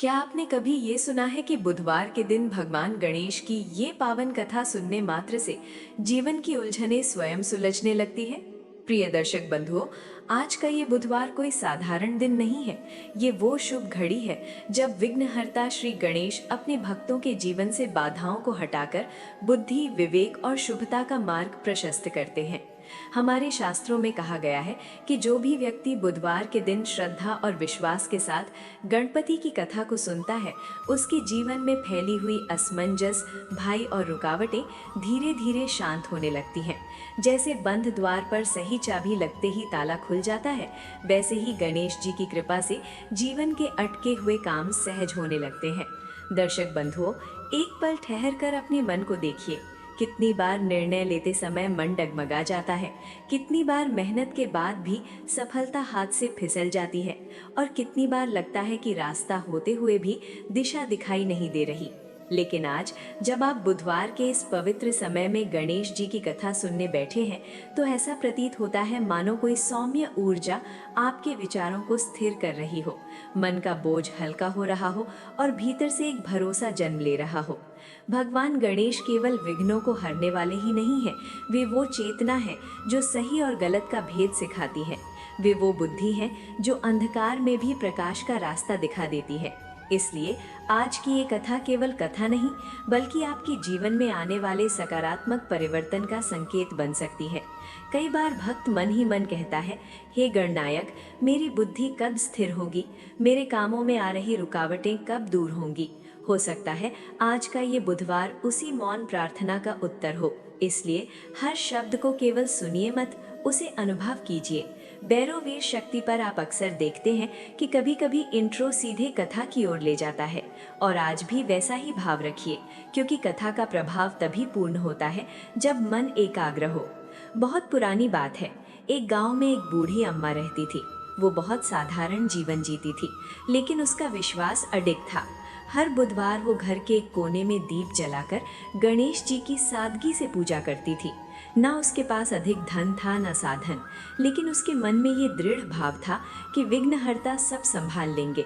क्या आपने कभी ये सुना है कि बुधवार के दिन भगवान गणेश की ये पावन कथा सुनने मात्र से जीवन की उलझनें स्वयं सुलझने लगती है। प्रिय दर्शक बंधुओं, आज का ये बुधवार कोई साधारण दिन नहीं है। ये वो शुभ घड़ी है जब विघ्नहर्ता श्री गणेश अपने भक्तों के जीवन से बाधाओं को हटाकर बुद्धि, विवेक और शुभता का मार्ग प्रशस्त करते हैं। हमारे शास्त्रों में कहा गया है कि जो भी व्यक्ति बुधवार के दिन श्रद्धा और विश्वास के साथ गणपति की कथा को सुनता है, उसके जीवन में फैली हुई असमंजस, भय और रुकावटें धीरे धीरे शांत होने लगती हैं। जैसे बंद द्वार पर सही चाबी लगते ही ताला खुल जाता है, वैसे ही गणेश जी की कृपा से जीवन के अटके हुए काम सहज होने लगते हैं। दर्शक बंधुओं, एक पल ठहर कर अपने मन को देखिए। कितनी बार निर्णय लेते समय मन डगमगा जाता है, कितनी बार मेहनत के बाद भी सफलता हाथ से फिसल जाती है, और कितनी बार लगता है कि रास्ता होते हुए भी दिशा दिखाई नहीं दे रही। लेकिन आज जब आप बुधवार के इस पवित्र समय में गणेश जी की कथा सुनने बैठे हैं, तो ऐसा प्रतीत होता है मानो कोई सौम्य ऊर्जा आपके विचारों को स्थिर कर रही हो, मन का बोझ हल्का हो रहा हो और भीतर से एक भरोसा जन्म ले रहा हो। भगवान गणेश केवल विघ्नों को हरने वाले ही नहीं है, वे वो चेतना है जो सही और गलत का भेद सिखाती है। वे वो बुद्धि है जो अंधकार में भी प्रकाश का रास्ता दिखा देती है। इसलिए आज की ये कथा केवल कथा नहीं, बल्कि आपके जीवन में आने वाले सकारात्मक परिवर्तन का संकेत बन सकती है। कई बार भक्त मन ही मन कहता है, हे गणनायक, मेरी बुद्धि कब स्थिर होगी, मेरे कामों में आ रही रुकावटें कब दूर होंगी। हो सकता है आज का ये बुधवार उसी मौन प्रार्थना का उत्तर हो। इसलिए हर शब्द को केवल सुनिए मत, उसे अनुभव कीजिए। बैरोवीर शक्ति पर आप अक्सर देखते हैं कि कभी कभी इंट्रो सीधे कथा की ओर ले जाता है, और आज भी वैसा ही भाव रखिए, क्योंकि कथा का प्रभाव तभी पूर्ण होता है जब मन एकाग्र हो। बहुत पुरानी बात है, एक गांव में एक बूढ़ी अम्मा रहती थी। वो बहुत साधारण जीवन जीती थी, लेकिन उसका विश्वास अडिग था। हर बुधवार वो घर के एक कोने में दीप जलाकर गणेश जी की सादगी से पूजा करती थी। ना उसके पास अधिक धन था, ना साधन, लेकिन उसके मन में ये दृढ़ भाव था कि विघ्नहर्ता सब संभाल लेंगे।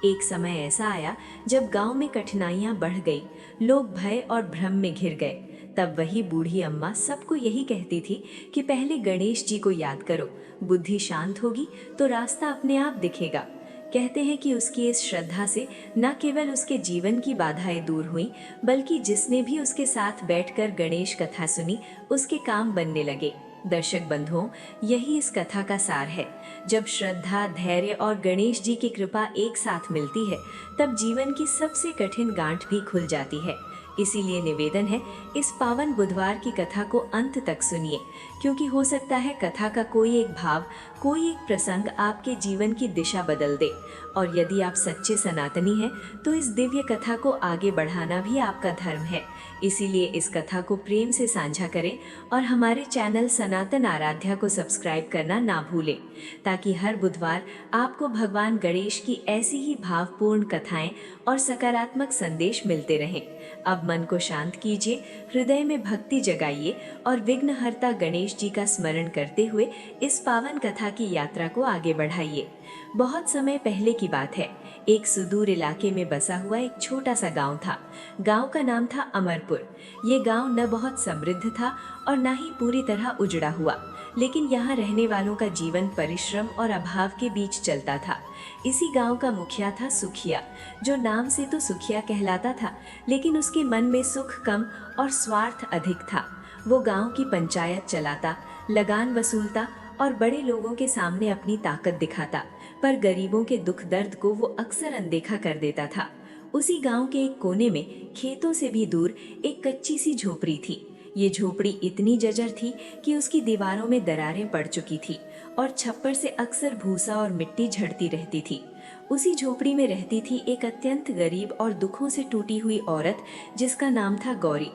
एक समय ऐसा आया जब गांव में कठिनाइयां बढ़ गई, लोग भय और भ्रम में घिर गए। तब वही बूढ़ी अम्मा सबको यही कहती थी कि पहले गणेश जी को याद करो, बुद्धि शांत होगी तो रास्ता अपने आप दिखेगा। कहते हैं कि उसकी इस श्रद्धा से न केवल उसके जीवन की बाधाएं दूर हुईं, बल्कि जिसने भी उसके साथ बैठकर गणेश कथा सुनी, उसके काम बनने लगे। दर्शक बंधुओं, यही इस कथा का सार है। जब श्रद्धा, धैर्य और गणेश जी की कृपा एक साथ मिलती है, तब जीवन की सबसे कठिन गांठ भी खुल जाती है। इसीलिए निवेदन है, इस पावन बुधवार की कथा को अंत तक सुनिए, क्योंकि हो सकता है कथा का कोई एक भाव, कोई एक प्रसंग आपके जीवन की दिशा बदल दे। और यदि आप सच्चे सनातनी हैं, तो इस दिव्य कथा को आगे बढ़ाना भी आपका धर्म है। इसीलिए इस कथा को प्रेम से साझा करें और हमारे चैनल सनातन आराध्या को सब्सक्राइब करना ना भूलें, ताकि हर बुधवार आपको भगवान गणेश की ऐसी ही भावपूर्ण कथाएं और सकारात्मक संदेश मिलते रहें। अब मन को शांत कीजिए, हृदय में भक्ति जगाइए और विघ्नहर्ता गणेश जी का स्मरण करते हुए इस पावन कथा की यात्रा को आगे बढ़ाइए। बहुत समय पहले की बात है, एक सुदूर इलाके में बसा हुआ एक छोटा सा गांव था। गांव का नाम था अमरपुर। ये गांव न बहुत समृद्ध था और न ही पूरी तरह उजड़ा हुआ, लेकिन यहाँ रहने वालों का जीवन परिश्रम और अभाव के बीच चलता था। इसी गांव का मुखिया था सुखिया, जो नाम से तो सुखिया कहलाता था, लेकिन उसके मन में सुख कम और स्वार्थ अधिक था। वो गांव की पंचायत चलाता, लगान वसूलता और बड़े लोगों के सामने अपनी ताकत दिखाता, पर गरीबों के दुख दर्द को वो अक्सर अनदेखा कर देता था। उसी गांव के एक कोने में खेतों से भी दूर एक कच्ची सी झोपड़ी थी। ये झोपड़ी इतनी जर्जर थी कि उसकी दीवारों में दरारें पड़ चुकी थी और छप्पर से अक्सर भूसा और मिट्टी झड़ती रहती थी। उसी झोपड़ी में रहती थी एक अत्यंत गरीब और दुखों से टूटी हुई औरत, जिसका नाम था गौरी।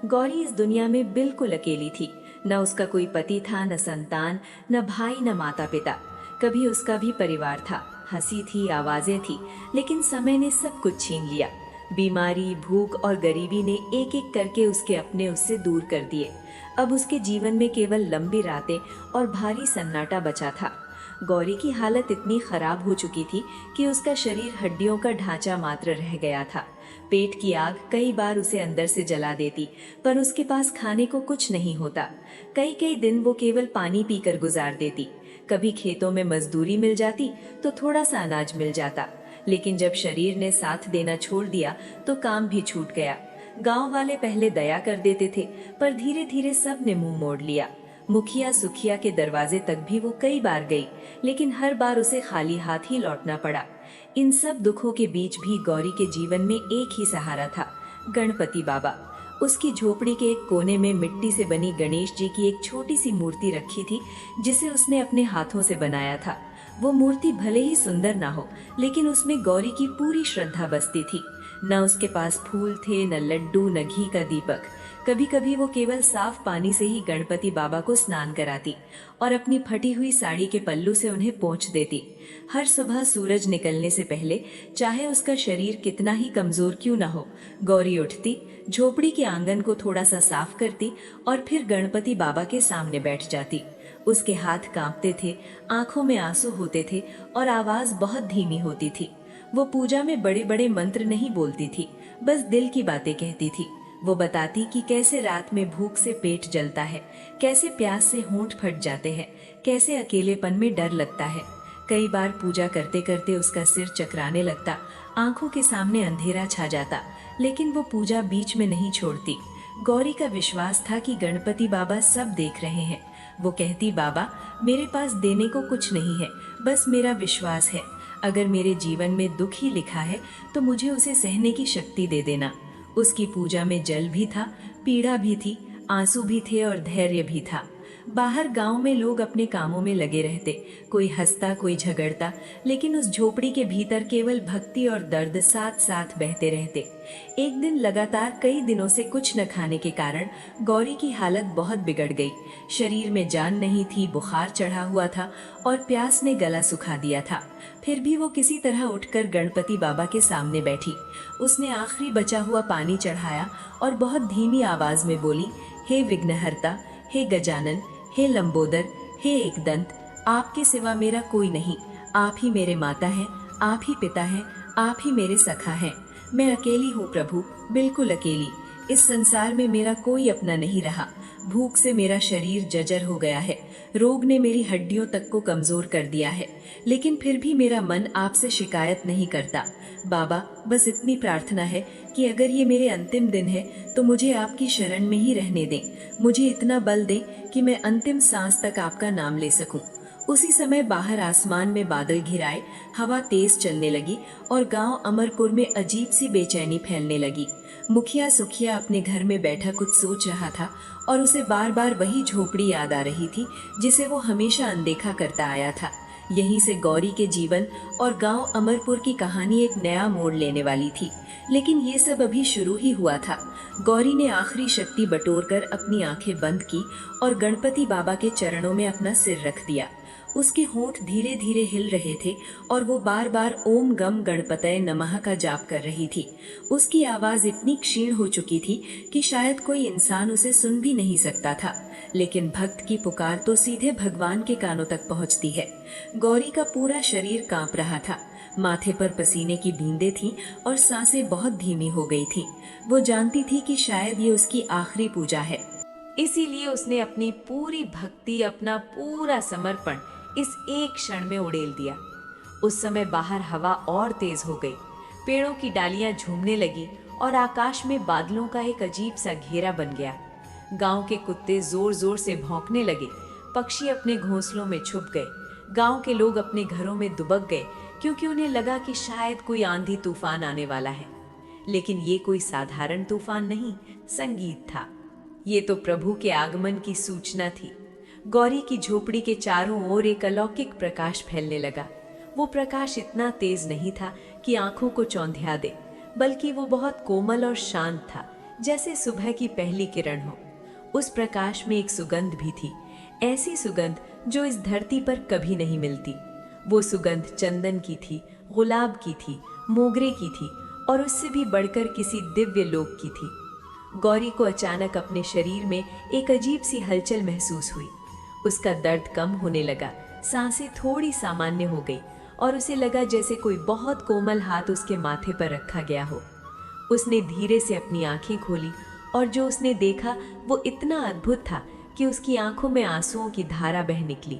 गौरी इस दुनिया में बिल्कुल अकेली थी। न उसका कोई पति था, न संतान, न भाई, न माता पिता। कभी उसका भी परिवार था, हंसी थी, आवाजें थी, लेकिन समय ने सब कुछ छीन लिया। बीमारी, भूख और गरीबी ने एक एक करके उसके अपने उससे दूर कर दिए। अब उसके जीवन में केवल लंबी रातें और भारी सन्नाटा बचा था। गौरी की हालत इतनी खराब हो चुकी थी कि उसका शरीर हड्डियों का ढांचा मात्र रह गया था। पेट की आग कई बार उसे अंदर से जला देती, पर उसके पास खाने को कुछ नहीं होता। कई कई दिन वो केवल पानी पीकर गुजार देती। कभी खेतों में मजदूरी मिल जाती तो थोड़ा सा अनाज मिल जाता, लेकिन जब शरीर ने साथ देना छोड़ दिया तो काम भी छूट गया। गांव वाले पहले दया कर देते थे, पर धीरे धीरे सब ने मुंह मोड़ लिया। मुखिया सुखिया के दरवाजे तक भी वो कई बार गई, लेकिन हर बार उसे खाली हाथ ही लौटना पड़ा। इन सब दुखों के बीच भी गौरी के जीवन में एक ही सहारा था, गणपति बाबा। उसकी झोपड़ी के एक कोने में मिट्टी से बनी गणेश जी की एक छोटी सी मूर्ति रखी थी, जिसे उसने अपने हाथों से बनाया था। वो मूर्ति भले ही सुंदर ना हो, लेकिन उसमें गौरी की पूरी श्रद्धा बसती थी। न उसके पास फूल थे, न लड्डू, न घी का दीपक। कभी कभी वो केवल साफ पानी से ही गणपति बाबा को स्नान कराती और अपनी फटी हुई साड़ी के पल्लू से उन्हें पोंछ देती। हर सुबह सूरज निकलने से पहले, चाहे उसका शरीर कितना ही कमजोर क्यों ना हो, गौरी उठती, झोपड़ी के आंगन को थोड़ा सा साफ करती और फिर गणपति बाबा के सामने बैठ जाती। उसके हाथ कांपते थे, आंखों में आंसू होते थे और आवाज बहुत धीमी होती थी। वो पूजा में बड़े बड़े मंत्र नहीं बोलती थी, बस दिल की बातें कहती थी। वो बताती कि कैसे रात में भूख से पेट जलता है, कैसे प्यास से होंठ फट जाते हैं, कैसे अकेलेपन में डर लगता है। कई बार पूजा करते करते उसका सिर चकराने लगता, आंखों के सामने अंधेरा छा जाता, लेकिन वो पूजा बीच में नहीं छोड़ती। गौरी का विश्वास था कि गणपति बाबा सब देख रहे हैं। वो कहती, बाबा मेरे पास देने को कुछ नहीं है, बस मेरा विश्वास है। अगर मेरे जीवन में दुख ही लिखा है तो मुझे उसे सहने की शक्ति दे देना। उसकी पूजा में जल भी था, पीड़ा भी थी, आंसू भी थे और धैर्य भी था। बाहर गांव में लोग अपने कामों में लगे रहते, कोई हंसता, कोई झगड़ता, लेकिन उस झोपड़ी के भीतर केवल भक्ति और दर्द साथ साथ बहते रहते। एक दिन लगातार कई दिनों से कुछ न खाने के कारण गौरी की हालत बहुत बिगड़ गई। शरीर में जान नहीं थी, बुखार चढ़ा हुआ था और प्यास ने गला सुखा दिया था। फिर भी वो किसी तरह उठकर गणपति बाबा के सामने बैठी। उसने आखिरी बचा हुआ पानी चढ़ाया और बहुत धीमी आवाज में बोली, हे विघ्नहर्ता, हे गजानन, हे लंबोदर, हे एकदंत, आपके सिवा मेरा कोई नहीं। आप ही मेरे माता हैं, आप ही पिता हैं, आप ही मेरे सखा हैं। मैं अकेली हूँ प्रभु, बिल्कुल अकेली। इस संसार में मेरा कोई अपना नहीं रहा। भूख से मेरा शरीर जर्जर हो गया है, रोग ने मेरी हड्डियों तक को कमजोर कर दिया है, लेकिन फिर भी मेरा मन आपसे शिकायत नहीं करता। बाबा, बस इतनी प्रार्थना है कि अगर ये मेरे अंतिम दिन है तो मुझे आपकी शरण में ही रहने दें। मुझे इतना बल दें कि मैं अंतिम सांस तक आपका नाम ले सकूं। उसी समय बाहर आसमान में बादल घिराए, हवा तेज चलने लगी और गांव अमरपुर में अजीब सी बेचैनी फैलने लगी। मुखिया सुखिया अपने घर में बैठा कुछ सोच रहा था और उसे बार बार वही झोपड़ी याद आ रही थी जिसे वो हमेशा अनदेखा करता आया था। यहीं से गौरी के जीवन और गांव अमरपुर की कहानी एक नया मोड़ लेने वाली थी। लेकिन ये सब अभी शुरू ही हुआ था। गौरी ने आखिरी शक्ति बटोरकर अपनी आंखें बंद की और गणपति बाबा के चरणों में अपना सिर रख दिया। उसके होंठ धीरे धीरे हिल रहे थे और वो बार बार ओम गम गणपतये नमः का जाप कर रही थी। उसकी आवाज इतनी क्षीण हो चुकी थी कि शायद कोई इंसान उसे सुन भी नहीं सकता था, लेकिन भक्त की पुकार तो सीधे भगवान के कानों तक पहुंचती है। गौरी का पूरा शरीर कांप रहा था, माथे पर पसीने की बूंदें थीं और सांसें बहुत धीमी हो गई थीं। वो जानती थी कि शायद ये उसकी आखिरी पूजा है, इसीलिए उसने अपनी पूरी भक्ति, अपना पूरा समर्पण इस एक क्षण में उड़ेल दिया। उस समय बाहर हवा और तेज हो गई, पेड़ों की डालियां झूमने लगी और आकाश में बादलों का एक अजीब सा घेरा बन गया। गांव के कुत्ते जोर जोर से भौंकने लगे, पक्षी अपने घोंसलों में छुप गए, गांव के लोग अपने घरों में दुबक गए क्योंकि उन्हें लगा कि शायद कोई आंधी तूफान आने वाला है। लेकिन ये कोई साधारण तूफान नहीं, संगीत था। ये तो प्रभु के आगमन की सूचना थी। गौरी की झोपड़ी के चारों ओर एक अलौकिक प्रकाश फैलने लगा। वो प्रकाश इतना तेज नहीं था कि आंखों को चौंधिया दे, बल्कि वो बहुत कोमल और शांत था, जैसे सुबह की पहली किरण हो। उस प्रकाश में एक सुगंध भी थी, ऐसी सुगंध जो इस धरती पर कभी नहीं मिलती। वो सुगंध चंदन की थी, गुलाब की थी, मोगरे की थी और उससे भी बढ़कर किसी दिव्य लोक की थी। गौरी को अचानक अपने शरीर में एक अजीब सी हलचल महसूस हुई। उसका दर्द कम होने लगा, सांसें थोड़ी सामान्य हो गई और उसे लगा जैसे कोई बहुत कोमल हाथ उसके माथे पर रखा गया हो। उसने धीरे से अपनी आंखें खोली और जो उसने देखा वो इतना अद्भुत था कि उसकी आंखों में आंसुओं की धारा बह निकली।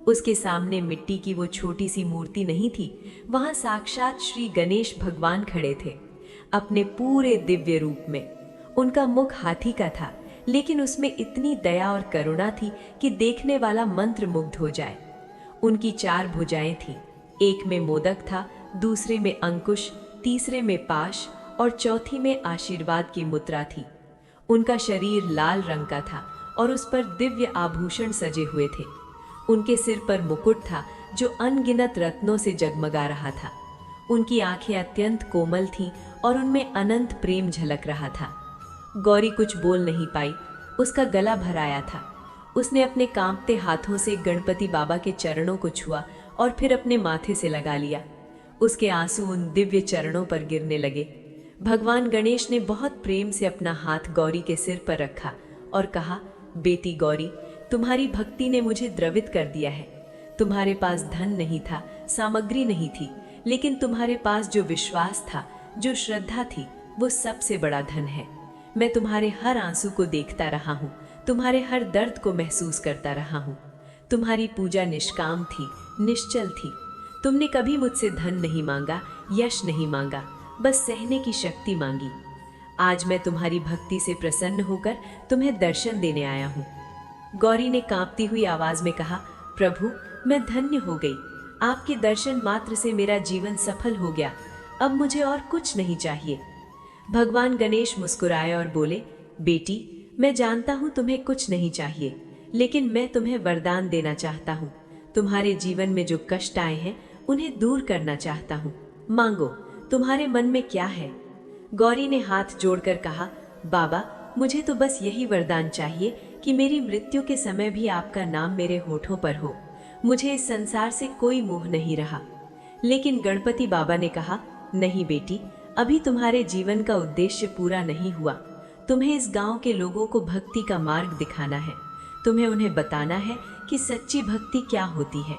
उसके सामने मिट्टी की वो छोटी सी मूर्ति नहीं थी, वहां साक्षात श्री गणेश भगवान खड़े थे, अपने पूरे दिव्य रूप में। उनका मुख हाथी का था, लेकिन उसमें इतनी दया और करुणा थी कि देखने वाला मंत्रमुग्ध हो जाए। उनकी 4 भुजाएं थीं, एक में मोदक था, दूसरे में अंकुश, तीसरे में पाश और चौथी में आशीर्वाद की मुद्रा थी। उनका शरीर लाल रंग का था और उस पर दिव्य आभूषण सजे हुए थे। उनके सिर पर मुकुट था जो अनगिनत रत्नों से जगमगा रहा था। उनकी आंखें अत्यंत कोमल थीं और उनमें अनंत प्रेम झलक रहा था। गौरी कुछ बोल नहीं पाई, उसका गला भर आया था। उसने अपने कांपते हाथों से गणपति बाबा के चरणों को छुआ और फिर अपने माथे से लगा लिया। उसके आंसू उन दिव्य चरणों पर गिरने लगे। भगवान गणेश ने बहुत प्रेम से अपना हाथ गौरी के सिर पर रखा और कहा, बेटी गौरी, तुम्हारी भक्ति ने मुझे द्रवित कर दिया है। तुम्हारे पास धन नहीं था, सामग्री नहीं थी, लेकिन तुम्हारे पास जो विश्वास था, जो श्रद्धा थी, वो सबसे बड़ा धन है। मैं तुम्हारे हर आंसू को देखता रहा हूँ, तुम्हारे हर दर्द को महसूस करता रहा हूँ। तुम्हारी पूजा निष्काम थी, निश्चल थी। तुमने कभी मुझसे धन नहीं मांगा, यश नहीं मांगा, बस सहने की शक्ति मांगी। आज मैं तुम्हारी भक्ति से प्रसन्न होकर तुम्हें दर्शन देने आया हूँ। गौरी ने कांपती हुई आवाज में कहा, प्रभु, मैं धन्य हो गई। आपके दर्शन मात्र से मेरा जीवन सफल हो गया। अब मुझे और कुछ नहीं चाहिए। भगवान गणेश मुस्कुराए और बोले, बेटी, मैं जानता हूँ तुम्हें कुछ नहीं चाहिए, लेकिन मैं तुम्हें वरदान देना चाहता हूँ। तुम्हारे जीवन में जो कष्ट आए हैं उन्हें दूर करना चाहता हूँ। मांगो, तुम्हारे मन में क्या है? गौरी ने हाथ जोड़कर कहा, बाबा, मुझे तो बस यही वरदान चाहिए कि मेरी मृत्यु के समय भी आपका नाम मेरे होठों पर हो। मुझे इस संसार से कोई मोह नहीं रहा। लेकिन गणपति बाबा ने कहा, नहीं बेटी, अभी तुम्हारे जीवन का उद्देश्य पूरा नहीं हुआ। तुम्हें इस गांव के लोगों को भक्ति का मार्ग दिखाना है। तुम्हें उन्हें बताना है कि सच्ची भक्ति क्या होती है।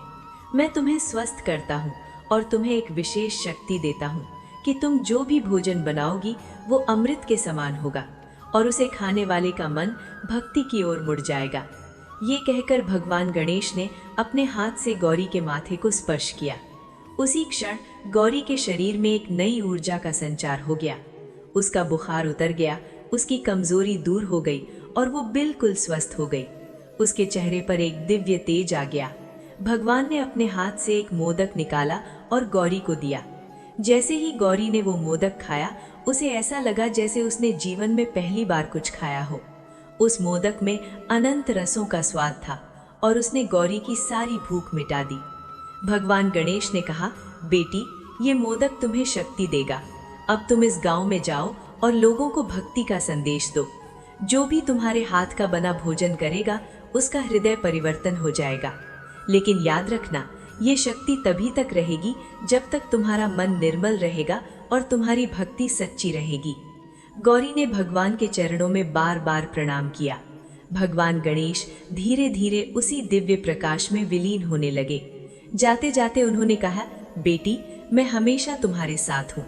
मैं तुम्हें स्वस्थ करता हूँ और तुम्हें एक विशेष शक्ति देता हूँ कि तुम जो भी भोजन बनाओगी वो अमृत के समान होगा और उसे खाने वाले का मन भक्ति की ओर मुड़ जाएगा। ये कहकर भगवान गणेश ने अपने हाथ से गौरी के माथे को स्पर्श किया। उसी क्षण गौरी के शरीर में एक नई ऊर्जा का संचार हो गया। उसका बुखार उतर गया, उसकी कमजोरी दूर हो गई और वो बिल्कुल स्वस्थ हो गई। उसके चेहरे पर एक दिव्य तेज आ गया। भगवान ने अपने हाथ से एक मोदक निकाला और गौरी को दिया। जैसे ही गौरी ने वो मोदक खाया, उसे ऐसा लगा जैसे उसने जीवन में पहली बार कुछ खाया हो। उस मोदक में अनंत रसों का स्वाद था और उसने गौरी की सारी भूख मिटा दी। भगवान गणेश ने कहा, बेटी, ये मोदक तुम्हें शक्ति देगा। अब तुम इस गांव में जाओ और लोगों को भक्ति का संदेश दो। जो भी तुम्हारे हाथ का बना भोजन करेगा, उसका हृदय परिवर्तन हो जाएगा। लेकिन याद रखना, ये शक्ति तभी तक रहेगी जब तक तुम्हारा मन निर्मल रहेगा और तुम्हारी भक्ति सच्ची रहेगी। गौरी ने भगवान के चरणों में बार बार प्रणाम किया। भगवान गणेश धीरे धीरे उसी दिव्य प्रकाश में विलीन होने लगे। जाते जाते उन्होंने कहा, बेटी, मैं हमेशा तुम्हारे साथ हूँ।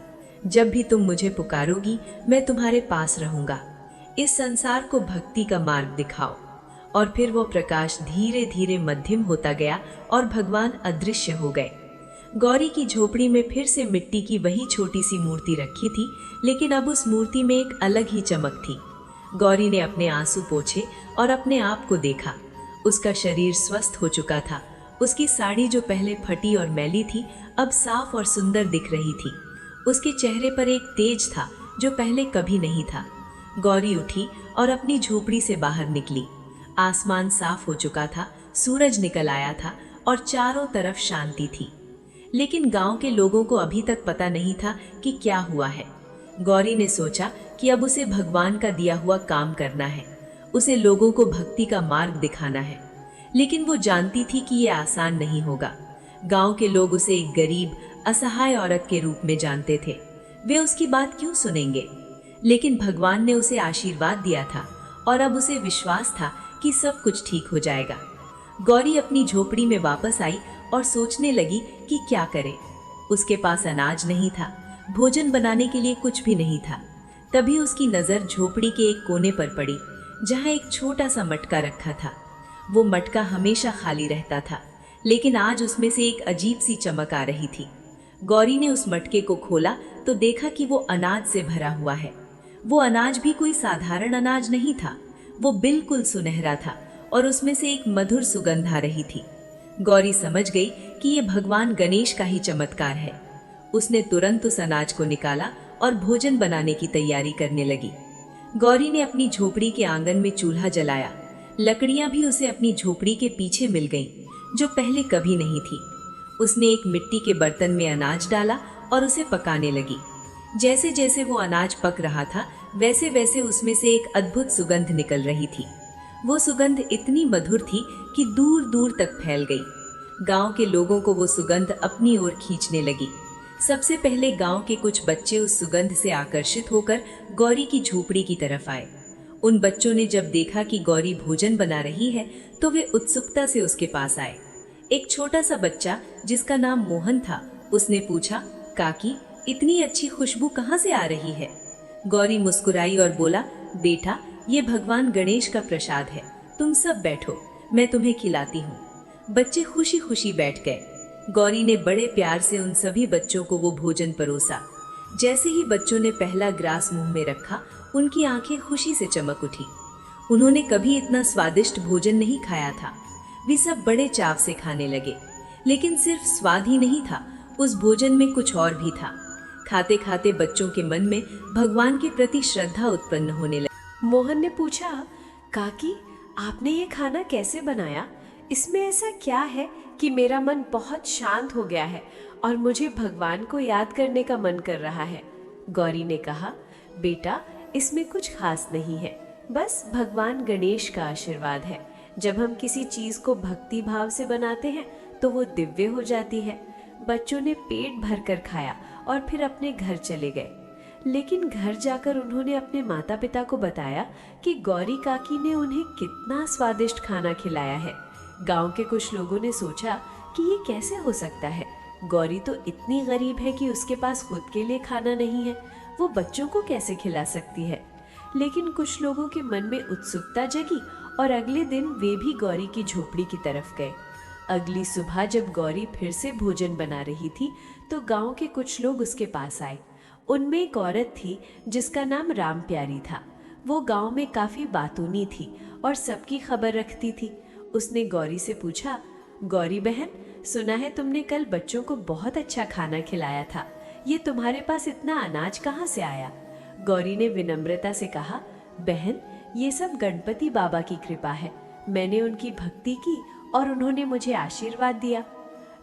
जब भी तुम मुझे पुकारोगी, मैं तुम्हारे पास रहूंगा। इस संसार को भक्ति का मार्ग दिखाओ। और फिर वो प्रकाश धीरे धीरे मध्यम होता गया और भगवान अदृश्य हो गए। गौरी की झोपड़ी में फिर से मिट्टी की वही छोटी सी मूर्ति रखी थी, लेकिन अब उस मूर्ति में एक अलग ही चमक थी। गौरी ने अपने आंसू पोंछे और अपने आप को देखा। उसका शरीर स्वस्थ हो चुका था। उसकी साड़ी जो पहले फटी और मैली थी, अब साफ और सुंदर दिख रही थी। उसके चेहरे पर एक तेज था जो पहले कभी नहीं था। गौरी उठी और अपनी झोपड़ी से बाहर निकली। आसमान साफ हो चुका था, सूरज निकल आया था और चारों तरफ शांति थी। लेकिन गांव के लोगों को अभी तक पता नहीं था कि क्या हुआ है। गौरी ने सोचा कि अब उसे भगवान का दिया हुआ काम करना है। उसे लोगों को भक्ति का मार्ग दिखाना है। लेकिन वो जानती थी कि ये आसान नहीं होगा। गांव के लोग उसे एक गरीब, असहाय औरत के रूप में जानते थे। वे उसकी बात क्यों सुनेंगे? लेकिन भगवान ने उसे आशीर्वाद दिया था और अब उसे विश्वास था कि सब कुछ ठीक हो जाएगा। गौरी अपनी झोपड़ी में वापस आई और सोचने लगी कि क्या करे। उसके पास अनाज नहीं था, भोजन बनाने के लिए कुछ भी नहीं था। तभी उसकी नजर झोपड़ी के एक कोने पर पड़ी, जहाँ एक छोटा सा मटका रखा था। वो मटका हमेशा खाली रहता था, लेकिन आज उसमें से एक अजीब सी चमक आ रही थी। गौरी ने उस मटके को खोला तो देखा कि वो अनाज से भरा हुआ है। वो अनाज भी कोई साधारण अनाज नहीं था, वो बिल्कुल सुनहरा था और उसमें से एक मधुर सुगंध आ रही थी। गौरी समझ गई कि ये भगवान गणेश का ही चमत्कार है। उसने तुरंत उस अनाज को निकाला और भोजन बनाने की तैयारी करने लगी। गौरी ने अपनी झोपड़ी के आंगन में चूल्हा जलाया। लकड़ियां भी उसे अपनी झोपड़ी के पीछे मिल गईं, जो पहले कभी नहीं थी। उसने एक मिट्टी के बर्तन में अनाज डाला और उसे पकाने लगी। जैसे जैसे वो अनाज पक रहा था, वैसे वैसे उसमें से एक अद्भुत सुगंध निकल रही थी। वो सुगंध इतनी मधुर थी कि दूर दूर तक फैल गई। गांव के लोगों को वो सुगंध अपनी ओर खींचने लगी। सबसे पहले गांव के कुछ बच्चे उस सुगंध से आकर्षित होकर गौरी की झोपड़ी की तरफ आए। उन बच्चों ने जब देखा कि गौरी भोजन बना रही है, तो वे उत्सुकता से उसके पास आए। एक छोटा सा बच्चा जिसका नाम मोहन था, उसने पूछा, काकी, इतनी अच्छी खुशबू कहाँ से आ रही है? गौरी मुस्कुराई और बोला, बेटा, ये भगवान गणेश का प्रसाद है, तुम सब बैठो, मैं तुम्हें खिलाती हूँ। बच्चे खुशी खुशी बैठ गए। गौरी ने बड़े प्यार से उन सभी बच्चों को वो भोजन परोसा। जैसे ही बच्चों ने पहला ग्रास मुंह में रखा, उनकी आंखें खुशी से चमक उठी। उन्होंने कभी इतना स्वादिष्ट भोजन नहीं खाया था। वे सब बड़े चाव से खाने लगे। लेकिन सिर्फ स्वाद ही नहीं था, उस भोजन में कुछ और भी था। खाते खाते बच्चों के मन में भगवान के प्रति श्रद्धा उत्पन्न होने लगी। मोहन ने पूछा, काकी, आपने ये खाना कैसे बनाया? इसमें ऐसा क्या है कि मेरा मन बहुत शांत हो गया है और मुझे भगवान को याद करने का मन कर रहा है? गौरी ने कहा, बेटा, इसमें कुछ खास नहीं है, बस भगवान गणेश का आशीर्वाद है। जब हम किसी चीज को भक्ति भाव से बनाते हैं तो वो दिव्य हो जाती है। बच्चों ने पेट भरकर खाया और फिर अपने घर चले गए। लेकिन घर जाकर उन्होंने अपने माता पिता को बताया कि गौरी काकी ने उन्हें कितना स्वादिष्ट खाना खिलाया है। गांव के कुछ लोगों ने सोचा कि ये कैसे हो सकता है, गौरी तो इतनी गरीब है कि उसके पास खुद के लिए खाना नहीं है, वो बच्चों को कैसे खिला सकती है। लेकिन कुछ लोगों के मन में उत्सुकता जगी और अगले दिन वे भी गौरी की झोपड़ी की तरफ गए। अगली सुबह जब गौरी फिर से भोजन बना रही थी तो गांव के कुछ लोग उसके पास आए। उनमें एक औरत थी जिसका नाम राम प्यारी था। वो गांव में काफी बातूनी थी और सबकी खबर रखती थी। उसने गौरी से पूछा, गौरी बहन, सुना है तुमने कल बच्चों को बहुत अच्छा खाना खिलाया था, ये तुम्हारे पास इतना अनाज कहाँ से आया? गौरी ने विनम्रता से कहा, बहन, ये सब गणपति बाबा की कृपा है। मैंने उनकी भक्ति की और उन्होंने मुझे आशीर्वाद दिया।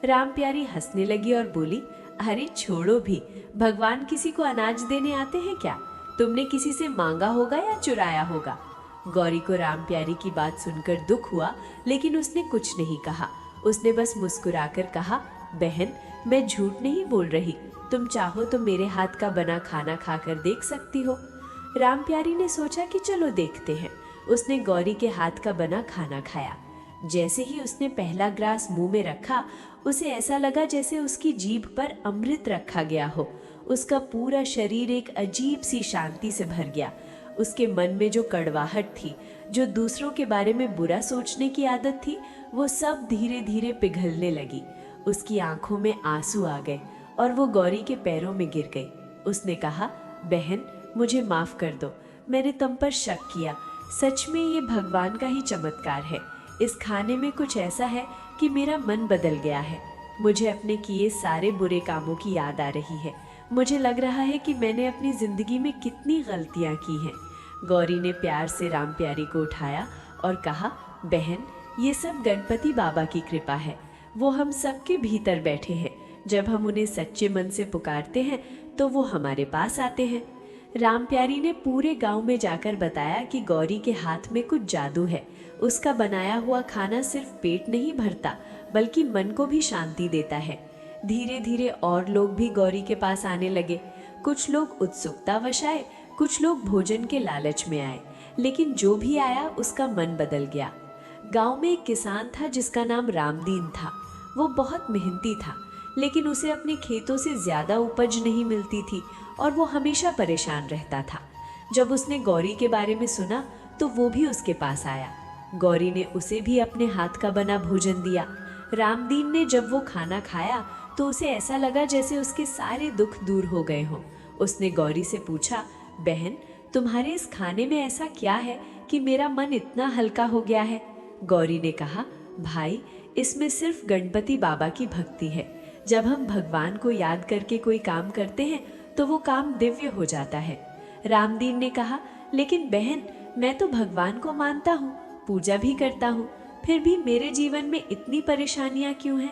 राम प्यारी हंसने लगी और बोली, अरे छोड़ो भी, भगवान किसी को अनाज देने आते हैं क्या? तुमने किसी से मांगा होगा या चुराया होगा? गौरी को राम प्यारी की बात सुनकर दुख हुआ, लेकिन उसने कुछ नहीं कहा। उसने बस मुस्कुराकर कहा, बहन, मैं झूठ नहीं बोल रही, तुम चाहो तो मेरे हाथ का बना खाना खाकर देख सकती हो। राम प्यारी ने सोचा कि चलो देखते हैं। उसने गौरी के हाथ का बना खाना खाया। जैसे ही उसने पहला ग्रास मुंह में रखा, उसे ऐसा लगा जैसे उसकी जीभ पर अमृत रखा गया हो। उसका पूरा शरीर एक अजीब सी शांति से भर गया। उसके मन में जो कड़वाहट थी, जो दूसरों के बारे में बुरा सोचने की आदत थी, वो सब धीरे धीरे पिघलने लगी। उसकी आंखों में आंसू आ गए और वो गौरी के पैरों में गिर गई। उसने कहा, बहन, मुझे माफ कर दो, मैंने तुम पर शक किया। सच में ये भगवान का ही चमत्कार है। इस खाने में कुछ ऐसा है कि मेरा मन बदल गया है। मुझे अपने किए सारे बुरे कामों की याद आ रही है। मुझे लग रहा है कि मैंने अपनी जिंदगी में कितनी गलतियां की हैं। गौरी ने प्यार से राम प्यारी को उठाया और कहा, बहन, ये सब गणपति बाबा की कृपा है। वो हम सबके भीतर बैठे हैं। जब हम उन्हें सच्चे मन से पुकारते हैं तो वो हमारे पास आते हैं। राम प्यारी ने पूरे गांव में जाकर बताया कि गौरी के हाथ में कुछ जादू है। उसका बनाया हुआ खाना सिर्फ पेट नहीं भरता, बल्कि मन को भी शांति देता है। धीरे धीरे और लोग भी गौरी के पास आने लगे। कुछ लोग उत्सुकतावश आए, कुछ लोग भोजन के लालच में आए, लेकिन जो भी आया उसका मन बदल गया। गांव में एक किसान था जिसका नाम रामदीन था। वो बहुत मेहनती था, लेकिन उसे अपने खेतों से ज्यादा उपज नहीं मिलती थी और वो हमेशा परेशान रहता था। जब उसने गौरी के बारे में सुना तो वो भी उसके पास आया। गौरी ने उसे भी अपने हाथ का बना भोजन दिया। रामदीन ने जब वो खाना खाया तो उसे ऐसा लगा जैसे उसके सारे दुख दूर हो गए हों। उसने गौरी से पूछा, बहन, तुम्हारे इस खाने में ऐसा क्या है कि मेरा मन इतना हल्का हो गया है? गौरी ने कहा, भाई, इसमें सिर्फ गणपति बाबा की भक्ति है। जब हम भगवान को याद करके कोई काम करते हैं तो वो काम दिव्य हो जाता है। रामदीन ने कहा, लेकिन बहन, मैं तो भगवान को मानता हूँ, पूजा भी करता हूँ, फिर भी मेरे जीवन में इतनी परेशानियां क्यों हैं?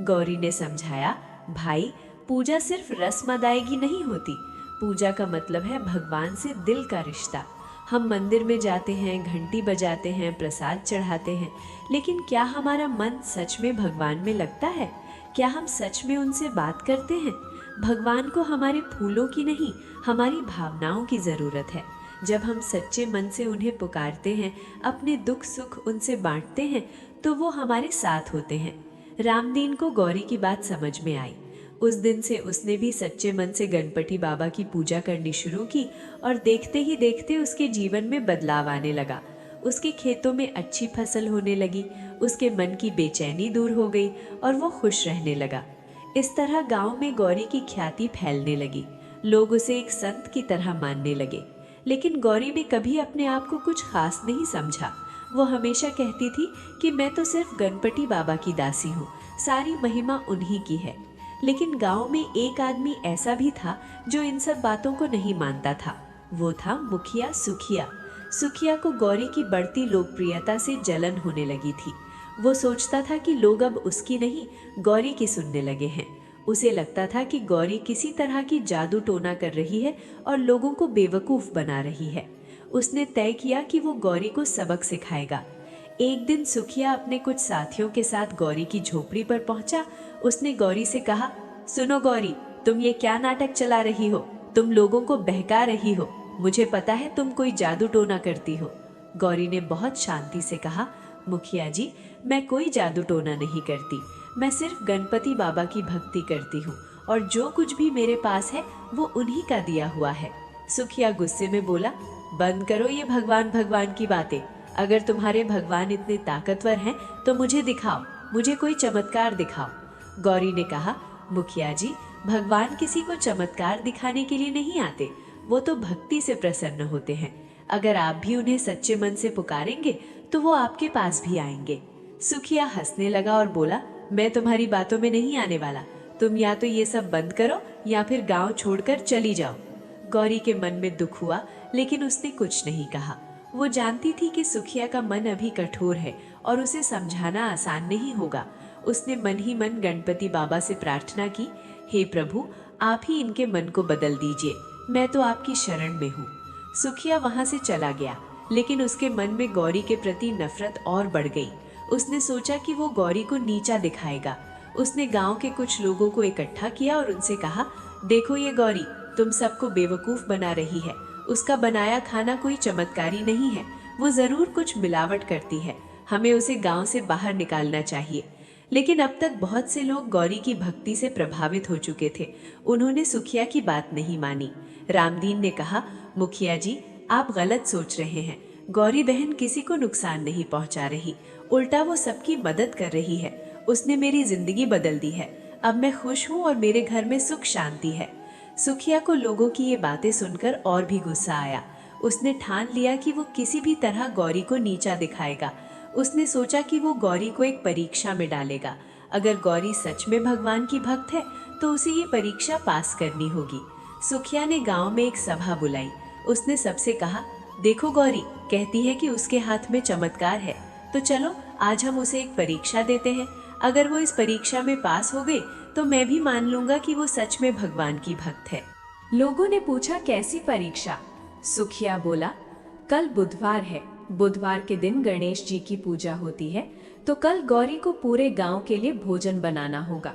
गौरी ने समझाया, भाई, पूजा सिर्फ रस्म अदायगी नहीं होती। पूजा का मतलब है भगवान से दिल का रिश्ता। हम मंदिर में जाते हैं, घंटी बजाते हैं, प्रसाद चढ़ाते हैं, लेकिन क्या हमारा मन सच में भगवान में लगता है? क्या हम सच में उनसे बात करते हैं? भगवान को हमारे फूलों की नहीं, हमारी भावनाओं की ज़रूरत है। जब हम सच्चे मन से उन्हें पुकारते हैं, अपने दुख सुख उनसे बांटते हैं, तो वो हमारे साथ होते हैं। रामदीन को गौरी की बात समझ में आई। उस दिन से उसने भी सच्चे मन से गणपति बाबा की पूजा करनी शुरू की और देखते ही देखते उसके जीवन में बदलाव आने लगा। उसके खेतों में अच्छी फसल होने लगी, उसके मन की बेचैनी दूर हो गई और वो खुश रहने लगा। इस तरह गांव में गौरी की ख्याति फैलने लगी। लोग उसे एक संत की तरह मानने लगे। लेकिन गौरी ने कभी अपने आप को कुछ खास नहीं समझा। वो हमेशा कहती थी कि मैं तो सिर्फ गणपति बाबा की दासी हूँ, सारी महिमा उन्हीं की है। लेकिन गांव में एक आदमी ऐसा भी था जो इन सब बातों को नहीं मानता था। वो था मुखिया सुखिया। सुखिया को गौरी की बढ़ती लोकप्रियता से जलन होने लगी थी। वो सोचता था कि लोग अब उसकी नहीं, गौरी की सुनने लगे हैं। उसे लगता था कि गौरी किसी तरह की जादू टोना कर रही है और लोगों को बेवकूफ बना रही है। उसने तय किया कि वो गौरी को सबक सिखाएगा। एक दिन सुखिया अपने कुछ साथियों के साथ गौरी की झोपड़ी पर पहुंचा। उसने गौरी से कहा, सुनो गौरी, तुम ये क्या नाटक चला रही हो? तुम लोगों को बहका रही हो। मुझे पता है तुम कोई जादू टोना करती हो। गौरी ने बहुत शांति से कहा, मुखिया जी, मैं कोई जादू टोना नहीं करती। मैं सिर्फ गणपति बाबा की भक्ति करती हूँ और जो कुछ भी मेरे पास है वो उन्हीं का दिया हुआ है। सुखिया गुस्से में बोला, बंद करो ये भगवान भगवान की बातें। अगर तुम्हारे भगवान इतने ताकतवर हैं तो मुझे दिखाओ, मुझे कोई चमत्कार दिखाओ। गौरी ने कहा, मुखिया जी, भगवान किसी को चमत्कार दिखाने के लिए नहीं आते, वो तो भक्ति से प्रसन्न होते हैं। अगर आप भी उन्हें सच्चे मन से पुकारेंगे तो वो आपके पास भी आएंगे। सुखिया हंसने लगा और बोला, मैं तुम्हारी बातों में नहीं आने वाला। तुम या तो ये सब बंद करो या फिर गांव छोड़कर चली जाओ। गौरी के मन में दुख हुआ, लेकिन उसने कुछ नहीं कहा। वो जानती थी कि सुखिया का मन अभी कठोर है और उसे समझाना आसान नहीं होगा। उसने मन ही मन गणपति बाबा से प्रार्थना की, हे प्रभु, आप ही इनके मन को बदल दीजिए, मैं तो आपकी शरण में हूँ। सुखिया वहां से चला गया, लेकिन उसके मन में गौरी के प्रति नफरत और बढ़ गई। उसने सोचा कि वो गौरी को नीचा दिखाएगा। उसने गांव के कुछ लोगों को इकट्ठा किया और उनसे कहा, देखो ये गौरी तुम सबको बेवकूफ बना रही है। उसका बनाया खाना कोई चमत्कारी नहीं है, वो जरूर कुछ मिलावट करती है। हमें उसे गांव से बाहर निकालना चाहिए। लेकिन अब तक बहुत से लोग गौरी की भक्ति से प्रभावित हो चुके थे। उन्होंने सुखिया की बात नहीं मानी। रामदीन ने कहा, मुखिया जी, आप गलत सोच रहे हैं। गौरी बहन किसी को नुकसान नहीं पहुंचा रही, उल्टा वो सबकी मदद कर रही है। उसने मेरी जिंदगी बदल दी है। अब मैं खुश हूँ और मेरे घर में सुख शांति है। सुखिया को लोगों की ये बातें सुनकर और भी गुस्सा आया। उसने ठान लिया कि वो किसी भी तरह गौरी को नीचा दिखाएगा। उसने सोचा कि वो गौरी को एक परीक्षा में डालेगा। अगर गौरी सच में भगवान की भक्त है तो उसे ये परीक्षा पास करनी होगी। सुखिया ने गांव में एक सभा बुलाई। उसने सबसे कहा, देखो गौरी कहती है कि उसके हाथ में चमत्कार है, तो चलो आज हम उसे एक परीक्षा देते हैं। अगर वो इस परीक्षा में पास हो गई तो मैं भी मान लूंगा कि वो सच में भगवान की भक्त है। लोगों ने पूछा, कैसी परीक्षा? सुखिया बोला, कल बुधवार है। बुधवार के दिन गणेश जी की पूजा होती है, तो कल गौरी को पूरे गांव के लिए भोजन बनाना होगा।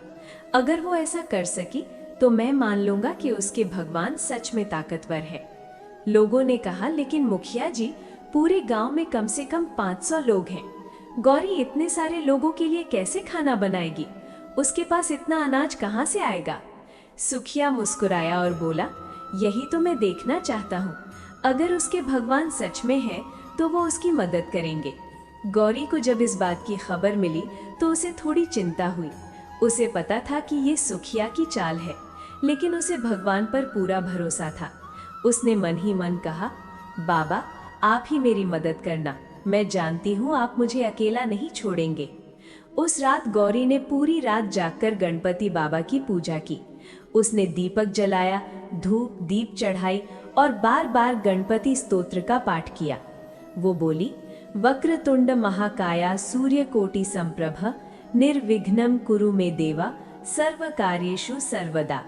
अगर वो ऐसा कर सकी तो मैं मान लूंगा कि उसके भगवान सच में ताकतवर है। लोगों ने कहा, लेकिन मुखिया जी, पूरे गांव में कम से कम 500 लोग हैं। गौरी इतने सारे लोगों के लिए कैसे खाना बनाएगी? उसके पास इतना अनाज कहाँ से आएगा? सुखिया मुस्कुराया और बोला, यही तो मैं देखना चाहता हूँ। अगर उसके भगवान सच में हैं, तो वो उसकी मदद करेंगे। गौरी को जब इस बात की खबर मिली तो उसे थोड़ी चिंता हुई। उसे पता था कि ये सुखिया की चाल है, लेकिन उसे भगवान पर पूरा भरोसा था। उसने मन ही मन कहा, बाबा आप ही मेरी मदद करना, मैं जानती हूँ आप मुझे अकेला नहीं छोड़ेंगे। उस रात गौरी ने पूरी रात जागकर गणपति बाबा की पूजा की। उसने दीपक जलाया, धूप दीप चढ़ाई और बार बार गणपति स्तोत्र का पाठ किया। वो बोली, वक्रतुंड महाकाया सूर्यकोटि संप्रभ निर्विघ्नं कुरु मे देवा सर्व कार्येषु सर्वदा।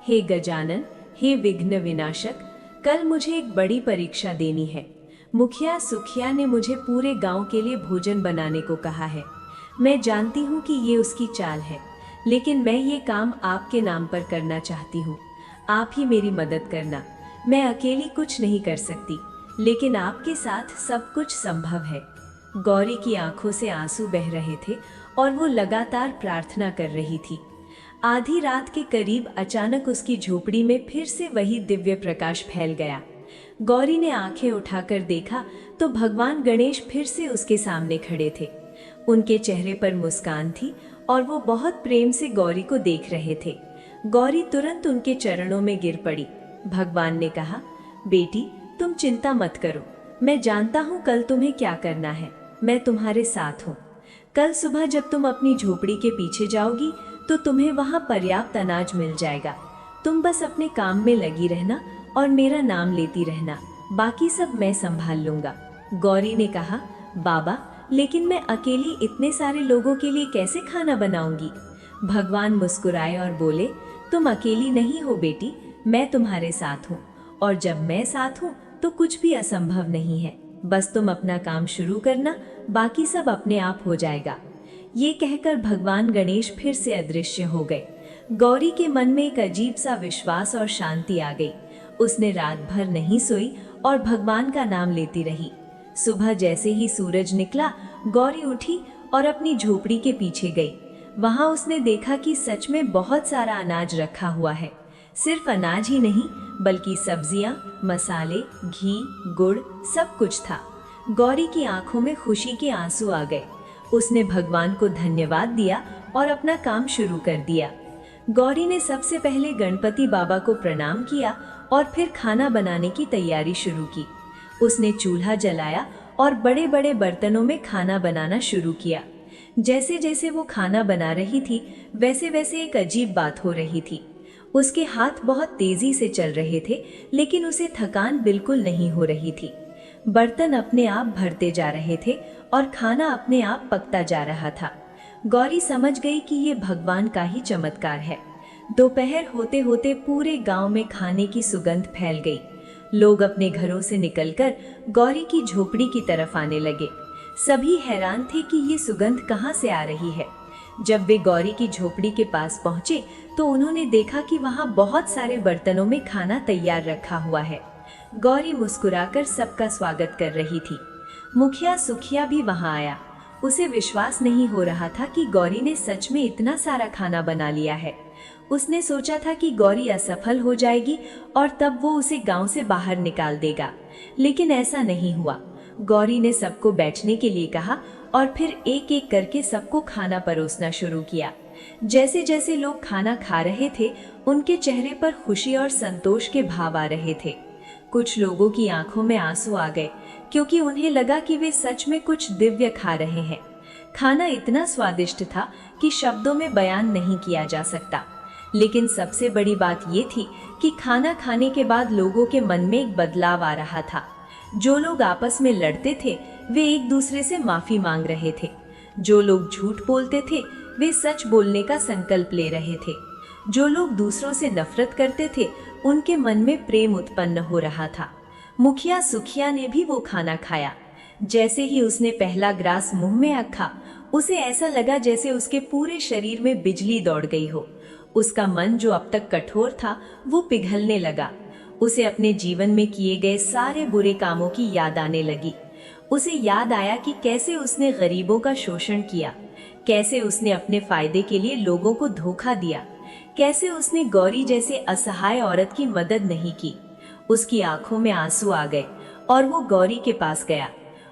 हे गजानन, हे विघ्न विनाशक, कल मुझे एक बड़ी परीक्षा देनी है। मुखिया सुखिया ने मुझे पूरे गांव के लिए भोजन बनाने को कहा है। मैं जानती हूँ कि ये उसकी चाल है, लेकिन मैं ये काम आपके नाम पर करना चाहती हूँ। आप ही मेरी मदद करना। मैं अकेली कुछ नहीं कर सकती, लेकिन आपके साथ सब कुछ संभव है। गौरी की आंखों से आंसू बह रहे थे और वो लगातार प्रार्थना कर रही थी। आधी रात के करीब अचानक उसकी झोपड़ी में फिर से वही दिव्य प्रकाश फैल गया। गौरी ने आंखें उठाकर देखा तो भगवान गणेश फिर से उसके सामने खड़े थे। उनके चेहरे पर मुस्कान थी और वो बहुत प्रेम से गौरी को देख रहे थे। गौरी तुरंत उनके चरणों में गिर पड़ी। भगवान ने कहा, बेटी तुम चिंता मत करो, मैं जानता हूँ कल तुम्हें क्या करना है। मैं तुम्हारे साथ हूँ। कल सुबह जब तुम अपनी झोपड़ी के पीछे जाओगी तो तुम्हें वहाँ पर्याप्त अनाज मिल जाएगा। तुम बस अपने काम में लगी रहना और मेरा नाम लेती रहना, बाकी सब मैं संभाल लूंगा। गौरी ने कहा, बाबा लेकिन मैं अकेली इतने सारे लोगों के लिए कैसे खाना बनाऊंगी? भगवान मुस्कुराए और बोले, तुम अकेली नहीं हो बेटी, मैं तुम्हारे साथ हूँ, और जब मैं साथ हूँ तो कुछ भी असंभव नहीं है। बस तुम अपना काम शुरू करना, बाकी सब अपने आप हो जाएगा। ये कहकर भगवान गणेश फिर से अदृश्य हो गए। गौरी के मन में एक अजीब सा विश्वास और शांति आ गई। उसने रात भर नहीं सोई और भगवान का नाम लेती रही। सुबह जैसे ही सूरज निकला, गौरी उठी और अपनी झोपड़ी के पीछे गई। वहां उसने देखा कि सच में बहुत सारा अनाज रखा हुआ है। सिर्फ अनाज ही नहीं, बल्कि सब्जियां, मसाले, घी, गुड़, सब कुछ था। गौरी की आंखों में खुशी के आंसू आ गए। उसने भगवान को धन्यवाद दिया और अपना काम शुरू कर दिया। गौरी ने सबसे पहले गणपति बाबा को प्रणाम किया और फिर खाना बनाने की तैयारी शुरू की। उसने चूल्हा जलाया और बड़े बड़े बर्तनों में खाना बनाना शुरू किया। जैसे जैसे वो खाना बना रही थी, वैसे वैसे एक अजीब बात हो रही थी। उसके हाथ बहुत तेजी से चल रहे थे, लेकिन उसे थकान बिल्कुल नहीं हो रही थी। बर्तन अपने आप भरते जा रहे थे और खाना अपने आप पकता जा रहा था। गौरी समझ गई कि ये भगवान का ही चमत्कार है। दोपहर होते होते पूरे गांव में खाने की सुगंध फैल गई। लोग अपने घरों से निकलकर गौरी की झोपड़ी की तरफ आने लगे। सभी हैरान थे कि ये सुगंध कहाँ से आ रही है। जब वे गौरी की झोपड़ी के पास पहुंचे तो उन्होंने देखा कि वहां बहुत सारे बर्तनों में खाना तैयार रखा हुआ है। गौरी मुस्कुराकर सबका स्वागत कर रही थी। मुखिया सुखिया भी वहां आया। उसे विश्वास नहीं हो रहा था कि गौरी ने सच में इतना सारा खाना बना लिया है। उसने सोचा था कि गौरी असफल हो जाएगी और तब वो उसे गांव से बाहर निकाल देगा, लेकिन ऐसा नहीं हुआ। गौरी ने सबको बैठने के लिए कहा और फिर एक एक करके सबको खाना परोसना शुरू किया। जैसे जैसे लोग खाना खा रहे थे, उनके चेहरे पर खुशी और संतोष के भाव आ रहे थे। कुछ लोगों की आंखों में आंसू आ गए, क्योंकि उन्हें लगा कि वे सच में कुछ दिव्य खा रहे हैं। खाना इतना स्वादिष्ट था कि शब्दों में बयान नहीं किया जा सकता। लेकिन सबसे बड़ी बात ये थी कि खाना खाने के बाद लोगों के मन में एक बदलाव आ रहा था। जो लोग आपस में लड़ते थे, वे एक दूसरे से माफी मांग रहे थे। जो लोग झूठ बोलते थे, वे सच बोलने का संकल्प ले रहे थे। जो लोग दूसरों से नफरत करते थे, उनके मन में प्रेम उत्पन्न हो रहा था। मुखिया सुखिया ने भी वो खाना खाया। जैसे ही उसने पहला ग्रास मुंह में रखा, उसे ऐसा लगा जैसे उसके पूरे शरीर में बिजली दौड़ गई हो। उसका मन जो अब तक कठोर था, वो पिघलने लगा। उसे अपने जीवन में किए गए सारे बुरे कामों की याद आने लगी। उसे याद आया कि कैसे उसने गरीबों का शोषण किया, कैसे उसने अपने फायदे के लिए लोगों को धोखा दिया, कैसे उसने गौरी जैसे असहाय औरत की मदद नहीं की। उसकी आंखों में आंसू आ गए और वो गौरी के पास गया।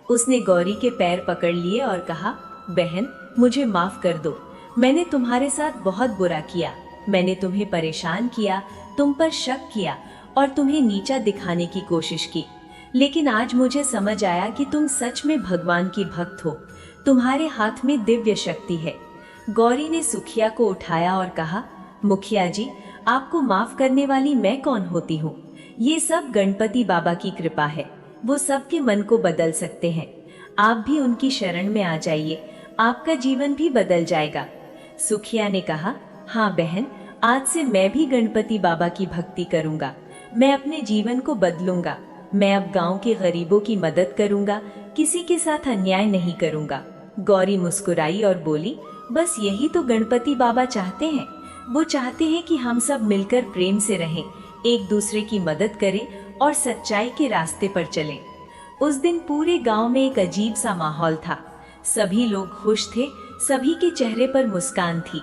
उसने गौरी के पैर पकड़ लिए और कहा, बहन, मुझे माफ कर दो। मैंने तुम्हारे साथ बहुत बुरा किया। मैंने तुम्हें परेशान किया, तुम पर शक किया और तुम्हें नीचा दिखाने की कोशिश की। लेकिन आज मुझे समझ आया कि तुम सच में भगवान की भक्त हो। तुम्हारे हाथ में दिव्य शक्ति है। गौरी ने सुखिया को उठाया और कहा, मुखिया जी, आपको माफ करने वाली मैं कौन होती हूँ? ये सब गणपति बाबा की कृपा है। वो सबके मन को बदल सकते हैं। आप भी उनकी शरण में आ जाइए, आपका जीवन भी बदल जाएगा। सुखिया ने कहा, हाँ बहन, आज से मैं भी गणपति बाबा की भक्ति करूंगा। मैं अपने जीवन को बदलूंगा। मैं अब गांव के गरीबों की मदद करूंगा, किसी के साथ अन्याय नहीं करूंगा। गौरी मुस्कुराई और बोली, बस यही तो गणपति बाबा चाहते हैं। वो चाहते हैं कि हम सब मिलकर प्रेम से रहें, एक दूसरे की मदद करें और सच्चाई के रास्ते पर चलें। उस दिन पूरे गांव में एक अजीब सा माहौल था। सभी लोग खुश थे, सभी के चेहरे पर मुस्कान थी।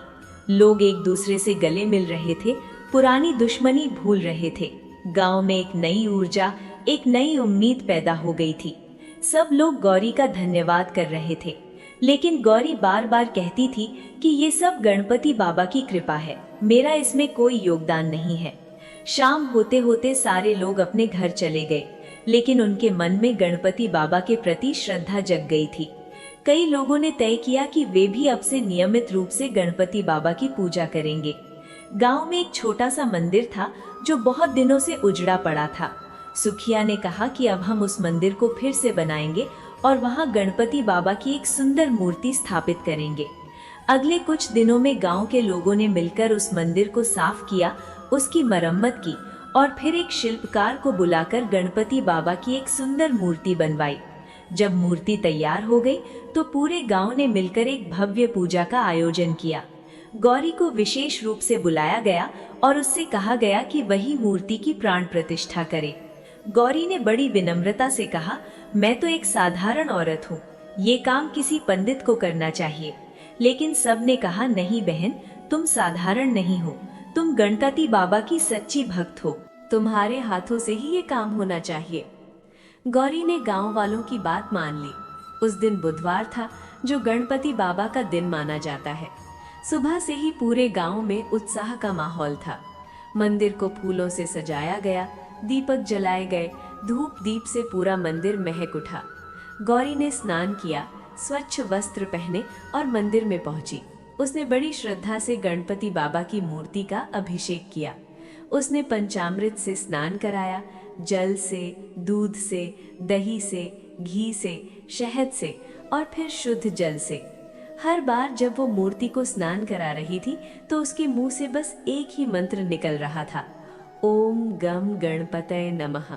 लोग एक दूसरे से गले मिल रहे थे, पुरानी दुश्मनी भूल रहे थे। गांव में एक नई ऊर्जा, एक नई उम्मीद पैदा हो गई थी। सब लोग गौरी का धन्यवाद कर रहे थे, लेकिन गौरी बार बार कहती थी कि ये सब गणपति बाबा की कृपा है, मेरा इसमें कोई योगदान नहीं है। शाम होते होते सारे लोग अपने घर चले गए, लेकिन उनके मन में गणपति बाबा के प्रति श्रद्धा जग गई थी। कई लोगों ने तय किया कि वे भी अब से नियमित रूप से गणपति बाबा की पूजा करेंगे। गांव में एक छोटा सा मंदिर था जो बहुत दिनों से उजड़ा पड़ा था। सुखिया ने कहा कि अब हम उस मंदिर को फिर से बनाएंगे और वहां गणपति बाबा की एक सुंदर मूर्ति स्थापित करेंगे। अगले कुछ दिनों में गांव के लोगों ने मिलकर उस मंदिर को साफ किया, उसकी मरम्मत की और फिर एक शिल्पकार को बुलाकर गणपति बाबा की एक सुंदर मूर्ति बनवाई। जब मूर्ति तैयार हो गई तो पूरे गांव ने मिलकर एक भव्य पूजा का आयोजन किया। गौरी को विशेष रूप से बुलाया गया और उससे कहा गया कि वही मूर्ति की प्राण प्रतिष्ठा करे। गौरी ने बड़ी विनम्रता से कहा, मैं तो एक साधारण औरत हूँ, ये काम किसी पंडित को करना चाहिए। लेकिन सब ने कहा, नहीं बहन, तुम साधारण नहीं हो, तुम गणपति बाबा की सच्ची भक्त हो, तुम्हारे हाथों से ही ये काम होना चाहिए। गौरी ने गांव वालों की बात मान ली। उस दिन बुधवार था, जो गणपति बाबा का दिन माना जाता है। सुबह से ही पूरे गांव में उत्साह का माहौल था। मंदिर को फूलों से सजाया गया, दीपक जलाए गए, धूप दीप से पूरा मंदिर महक उठा। गौरी ने स्नान किया, स्वच्छ वस्त्र पहने और मंदिर में पहुंची। उसने बड़ी श्रद्धा से गणपति बाबा की मूर्ति का अभिषेक किया। उसने पंचामृत से स्नान कराया, जल से, दूध से, दही से, घी से, शहद से और फिर शुद्ध जल से। हर बार जब वो मूर्ति को स्नान करा रही थी तो उसके मुंह से बस एक ही मंत्र निकल रहा था, ओम गम गणपतये नमः।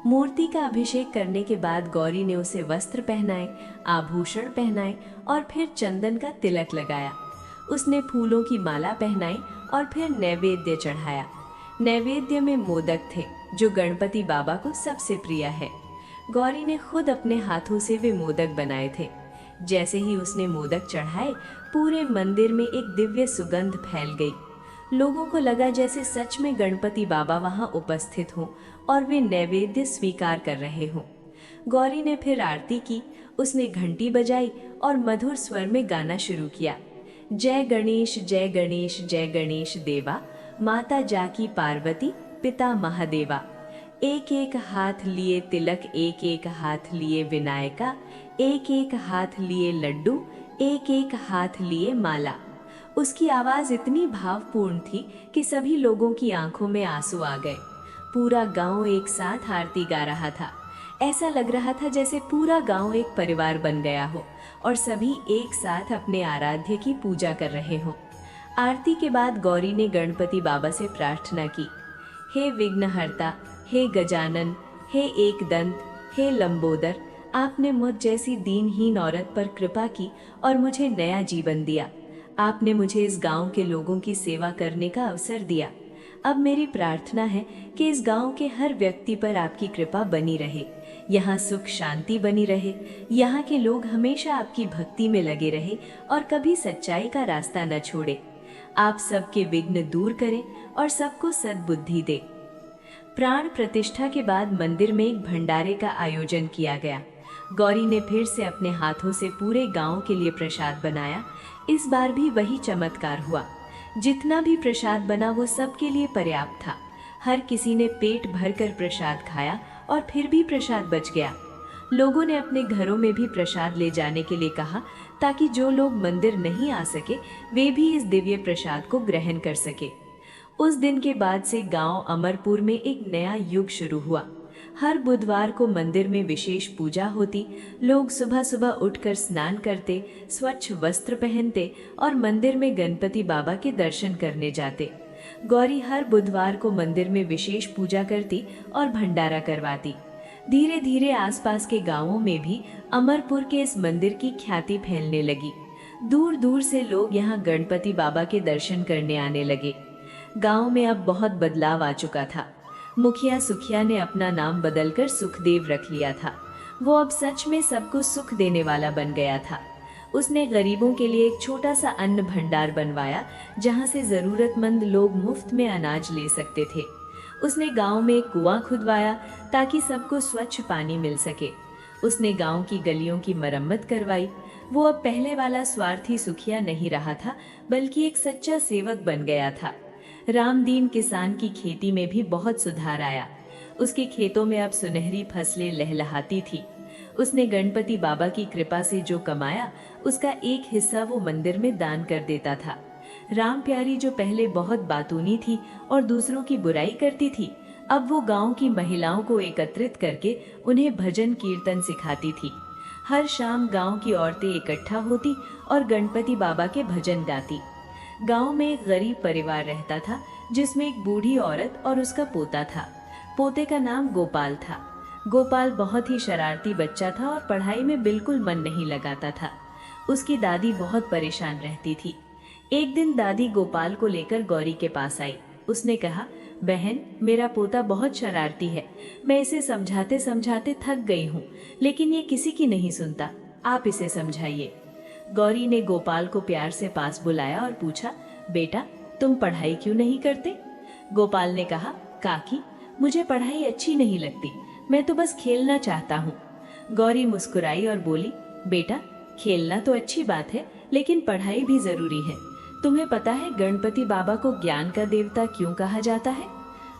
मूर्ति का अभिषेक करने के बाद गौरी ने उसे वस्त्र पहनाए, आभूषण पहनाए और फिर चंदन का तिलक लगाया। उसने फूलों की माला पहनाई और फिर नैवेद्य चढ़ाया। नैवेद्य में मोदक थे, जो गणपति बाबा को सबसे प्रिय है। गौरी ने खुद अपने हाथों से वे मोदक बनाए थे। जैसे ही उसने मोदक चढ़ाए, पूरे मंदिर में एक दिव्य सुगंध फैल गई। लोगों को लगा जैसे सच में गणपति बाबा वहां उपस्थित हों और वे नैवेद्य स्वीकार कर रहे हों। गौरी ने फिर आरती की, उसने घंटी बजाई और मधुर स्वर में गाना शुरू किया, जय गणेश जय गणेश जय गणेश देवा, माता जाकी पार्वती पिता महादेवा। एक एक हाथ लिए तिलक, एक एक हाथ लिए विनायका, एक एक हाथ लिए लड्डू, एक एक हाथ लिए माला। उसकी आवाज इतनी भावपूर्ण थी कि सभी लोगों की आंखों में आंसू आ गए। पूरा गांव एक साथ आरती गा रहा था। ऐसा लग रहा था जैसे पूरा गांव एक परिवार बन गया हो और सभी एक साथ अपने आराध्य की पूजा कर रहे हों। आरती के बाद गौरी ने गणपति बाबा से प्रार्थना की, हे विघ्नहर्ता, हे गजानन, हे एकदंत, हे लंबोदर, आपने मुझ जैसी दीनहीन औरत पर कृपा की और मुझे नया जीवन दिया। आपने मुझे इस गांव के लोगों की सेवा करने का अवसर दिया। अब मेरी प्रार्थना है कि इस गांव के हर व्यक्ति पर आपकी कृपा बनी रहे, यहाँ सुख शांति बनी रहे, यहाँ के लोग हमेशा आपकी भक्ति में लगे रहे और कभी सच्चाई का रास्ता न छोड़े। आप सबके विघ्न दूर करें और सबको सद्बुद्धि दे। प्राण प्रतिष्ठा के बाद मंदिर में एक भंडारे का आयोजन किया गया। गौरी ने फिर से अपने हाथों से पूरे गांव के लिए प्रसाद बनाया। इस बार भी वही चमत्कार हुआ। जितना भी प्रसाद बना वो सबके लिए पर्याप्त था। हर किसी ने पेट भरकर प्रसाद खाया और फिर भी प्रसाद बच गया। लोगों ने अपने घरों में भी प्रसाद ले जाने के लिए कहा ताकि जो लोग मंदिर नहीं आ सके वे भी इस दिव्य प्रसाद को ग्रहण कर सके। उस दिन के बाद से गांव अमरपुर में एक नया युग शुरू हुआ। हर बुधवार को मंदिर में विशेष पूजा होती। लोग सुबह सुबह उठकर स्नान करते, स्वच्छ वस्त्र पहनते और मंदिर में गणपति बाबा के दर्शन करने जाते। गौरी हर बुधवार को मंदिर में विशेष पूजा करती और भंडारा करवाती। धीरे धीरे आसपास के गांवों में भी अमरपुर के इस मंदिर की ख्याति फैलने लगी। दूर दूर से लोग यहाँ गणपति बाबा के दर्शन करने आने लगे। गांव में अब बहुत बदलाव आ चुका था। मुखिया सुखिया ने अपना नाम बदलकर सुखदेव रख लिया था। वो अब सच में सबको सुख देने वाला बन गया था। उसने गरीबों के लिए एक छोटा सा अन्न भंडार बनवाया जहां से जरूरतमंद लोग मुफ्त में अनाज ले सकते थे। उसने गांव में एक कुआं खुदवाया ताकि सबको स्वच्छ पानी मिल सके। उसने गांव की गलियों की मरम्मत करवाई। वो अब पहले वाला स्वार्थी सुखिया नहीं रहा था, बल्कि एक सच्चा सेवक बन गया था। रामदीन किसान की खेती में भी बहुत सुधार आया। उसके खेतों में अब सुनहरी फसलें लहलहाती थी। उसने गणपति बाबा की कृपा से जो कमाया उसका एक हिस्सा वो मंदिर में दान कर देता था। राम प्यारी जो पहले बहुत बातूनी थी और दूसरों की बुराई करती थी, अब वो गांव की महिलाओं को एकत्रित करके उन्हें भजन कीर्तन सिखाती थी। हर शाम गांव की औरतें इकट्ठा होती और गणपति बाबा के भजन गाती। गांव में एक गरीब परिवार रहता था जिसमें एक बूढ़ी औरत और उसका पोता था। पोते का नाम गोपाल था। गोपाल बहुत ही शरारती बच्चा था और पढ़ाई में बिल्कुल मन नहीं लगाता था। उसकी दादी बहुत परेशान रहती थी। एक दिन दादी गोपाल को लेकर गौरी के पास आई। उसने कहा, बहन, मेरा पोता बहुत शरारती है। मैं इसे समझाते समझाते थक गई हूँ, लेकिन ये किसी की नहीं सुनता। आप इसे समझाइए। गौरी ने गोपाल को प्यार से पास बुलाया और पूछा, बेटा, तुम पढ़ाई क्यों नहीं करते? गोपाल ने कहा, काकी, मुझे पढ़ाई अच्छी नहीं लगती, मैं तो बस खेलना चाहता हूँ। गौरी मुस्कुराई और बोली, बेटा, खेलना तो अच्छी बात है, लेकिन पढ़ाई भी जरूरी है। तुम्हें पता है गणपति बाबा को ज्ञान का देवता क्यों कहा जाता है?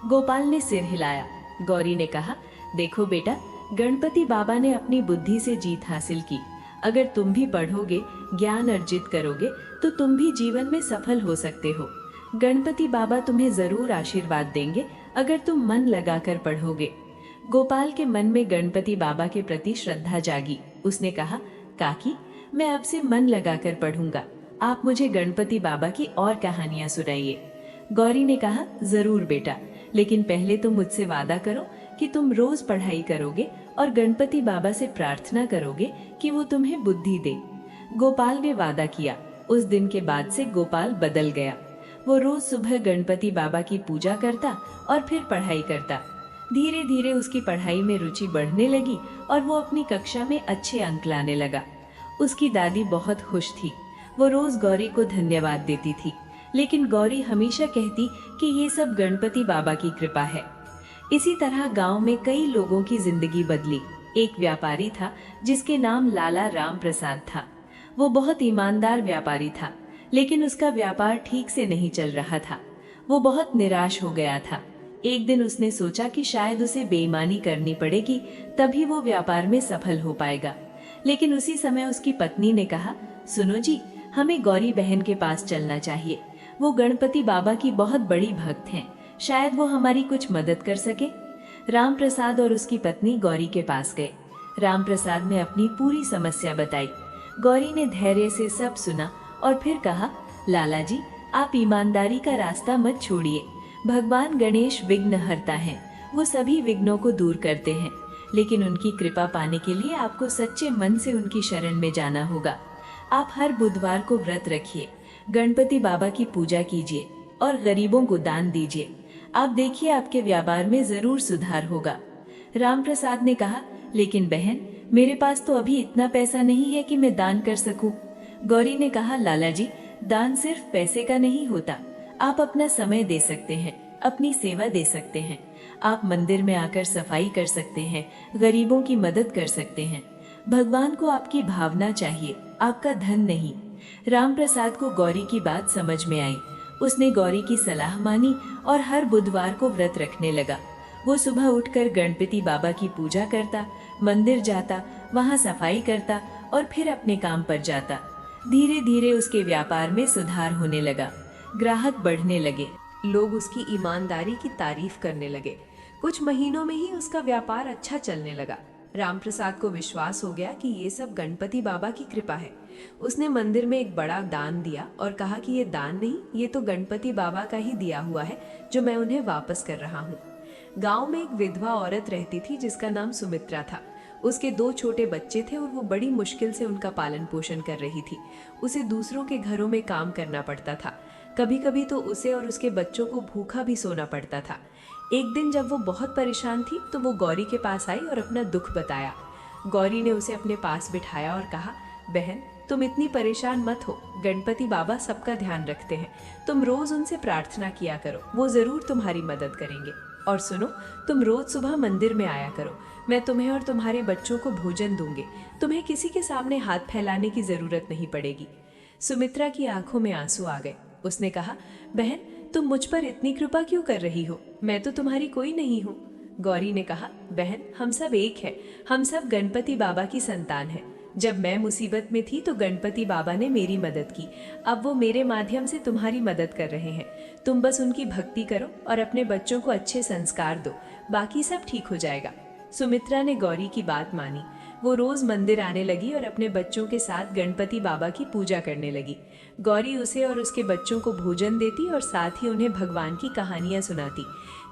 गोपाल ने सिर हिलाया। गौरी ने कहा, देखो बेटा, गणपति बाबा ने अपनी बुद्धि से जीत हासिल की। अगर तुम भी पढ़ोगे, ज्ञान अर्जित करोगे, तो तुम भी जीवन में सफल हो सकते हो। गणपति बाबा तुम्हें जरूर आशीर्वाद देंगे अगर तुम मन लगाकर पढ़ोगे। गोपाल के मन में गणपति बाबा के प्रति श्रद्धा जागी। उसने कहा, काकी, मैं अब से मन लगाकर पढ़ूंगा। आप मुझे गणपति बाबा की और कहानियां सुनाइए। गौरी ने कहा, जरूर बेटा, लेकिन पहले तुम मुझसे वादा करो कि तुम रोज पढ़ाई करोगे और गणपति बाबा से प्रार्थना करोगे कि वो तुम्हें बुद्धि दे। गोपाल ने वादा किया। उस दिन के बाद से गोपाल बदल गया। वो रोज सुबह गणपति बाबा की पूजा करता और फिर पढ़ाई करता। धीरे धीरे उसकी पढ़ाई में रुचि बढ़ने लगी और वो अपनी कक्षा में अच्छे अंक लाने लगा। उसकी दादी बहुत खुश थी। वो रोज गौरी को धन्यवाद देती थी, लेकिन गौरी हमेशा कहती कि ये सब गणपति बाबा की कृपा है। इसी तरह गांव में कई लोगों की जिंदगी बदली। एक व्यापारी था जिसके नाम लाला राम प्रसाद था। वो बहुत ईमानदार व्यापारी था, लेकिन उसका व्यापार ठीक से नहीं चल रहा था। वो बहुत निराश हो गया था। एक दिन उसने सोचा कि शायद उसे बेईमानी करनी पड़ेगी, तभी वो व्यापार में सफल हो पाएगा। लेकिन उसी समय उसकी पत्नी ने कहा, सुनो जी, हमें गौरी बहन के पास चलना चाहिए। वो गणपति बाबा की बहुत बड़ी भक्त हैं। शायद वो हमारी कुछ मदद कर सके। राम प्रसाद और उसकी पत्नी गौरी के पास गए। राम प्रसाद ने अपनी पूरी समस्या बताई। गौरी ने धैर्य से सब सुना और फिर कहा, लाला जी, आप ईमानदारी का रास्ता मत छोड़िए। भगवान गणेश विघ्न हरता है। वो सभी विघ्नों को दूर करते हैं, लेकिन उनकी कृपा पाने के लिए आपको सच्चे मन से उनकी शरण में जाना होगा। आप हर बुधवार को व्रत रखिए, गणपति बाबा की पूजा कीजिए और गरीबों को दान दीजिए। आप देखिए आपके व्यापार में जरूर सुधार होगा। रामप्रसाद ने कहा, लेकिन बहन, मेरे पास तो अभी इतना पैसा नहीं है कि मैं दान कर सकूं। गौरी ने कहा, लाला जी, दान सिर्फ पैसे का नहीं होता। आप अपना समय दे सकते हैं, अपनी सेवा दे सकते हैं। आप मंदिर में आकर सफाई कर सकते हैं, गरीबों की मदद कर सकते हैं। भगवान को आपकी भावना चाहिए, आपका धन नहीं। रामप्रसाद को गौरी की बात समझ में आई। उसने गौरी की सलाह मानी और हर बुधवार को व्रत रखने लगा। वो सुबह उठकर गणपति बाबा की पूजा करता, मंदिर जाता, वहाँ सफाई करता और फिर अपने काम पर जाता। धीरे धीरे उसके व्यापार में सुधार होने लगा, ग्राहक बढ़ने लगे। लोग उसकी ईमानदारी की तारीफ करने लगे। कुछ महीनों में ही उसका व्यापार अच्छा चलने लगा। रामप्रसाद को विश्वास हो गया कि ये सब गणपति बाबा की कृपा है। उसने मंदिर में एक बड़ा दान दिया और कहा कि ये दान नहीं, ये तो गणपति बाबा का ही दिया हुआ है जो मैं उन्हें वापस कर रहा हूँ। गांव में एक विधवा औरत रहती थी जिसका नाम सुमित्रा था। उसके 2 छोटे बच्चे थे और वो बड़ी मुश्किल से उनका पालन पोषण कर रही थी। उसे दूसरों के घरों में काम करना पड़ता था। कभी कभी तो उसे और उसके बच्चों को भूखा भी सोना पड़ता था। एक दिन जब वो बहुत परेशान थी तो वो गौरी के पास आई और अपना दुख बताया। गौरी ने उसे अपने पास बिठाया और कहा, बहन, तुम इतनी परेशान मत हो। गणपति बाबा सबका ध्यान रखते हैं। तुम रोज उनसे प्रार्थना किया करो, वो जरूर तुम्हारी मदद करेंगे। और सुनो, तुम रोज सुबह मंदिर में आया करो। मैं तुम्हें और तुम्हारे बच्चों को भोजन दूंगी। तुम्हें किसी के सामने हाथ फैलाने की जरूरत नहीं पड़ेगी। सुमित्रा की आंखों में आंसू आ गए। उसने कहा, बहन, तुम मुझ पर इतनी कृपा क्यों कर रही हो? मैं तो तुम्हारी कोई नहीं हूँ। गौरी ने कहा, बहन, हम सब एक हैं। हम सब गणपति बाबा की संतान हैं। जब मैं मुसीबत में थी तो गणपति बाबा ने मेरी मदद की। अब वो मेरे माध्यम से तुम्हारी मदद कर रहे हैं। तुम बस उनकी भक्ति करो और अपने बच्चों को अच्छे संस्कार दो, बाकी सब ठीक हो जाएगा। सुमित्रा ने गौरी की बात मानी। वो रोज मंदिर आने लगी और अपने बच्चों के साथ गणपति बाबा की पूजा करने लगी। गौरी उसे और उसके बच्चों को भोजन देती और साथ ही उन्हें भगवान की कहानियां सुनाती।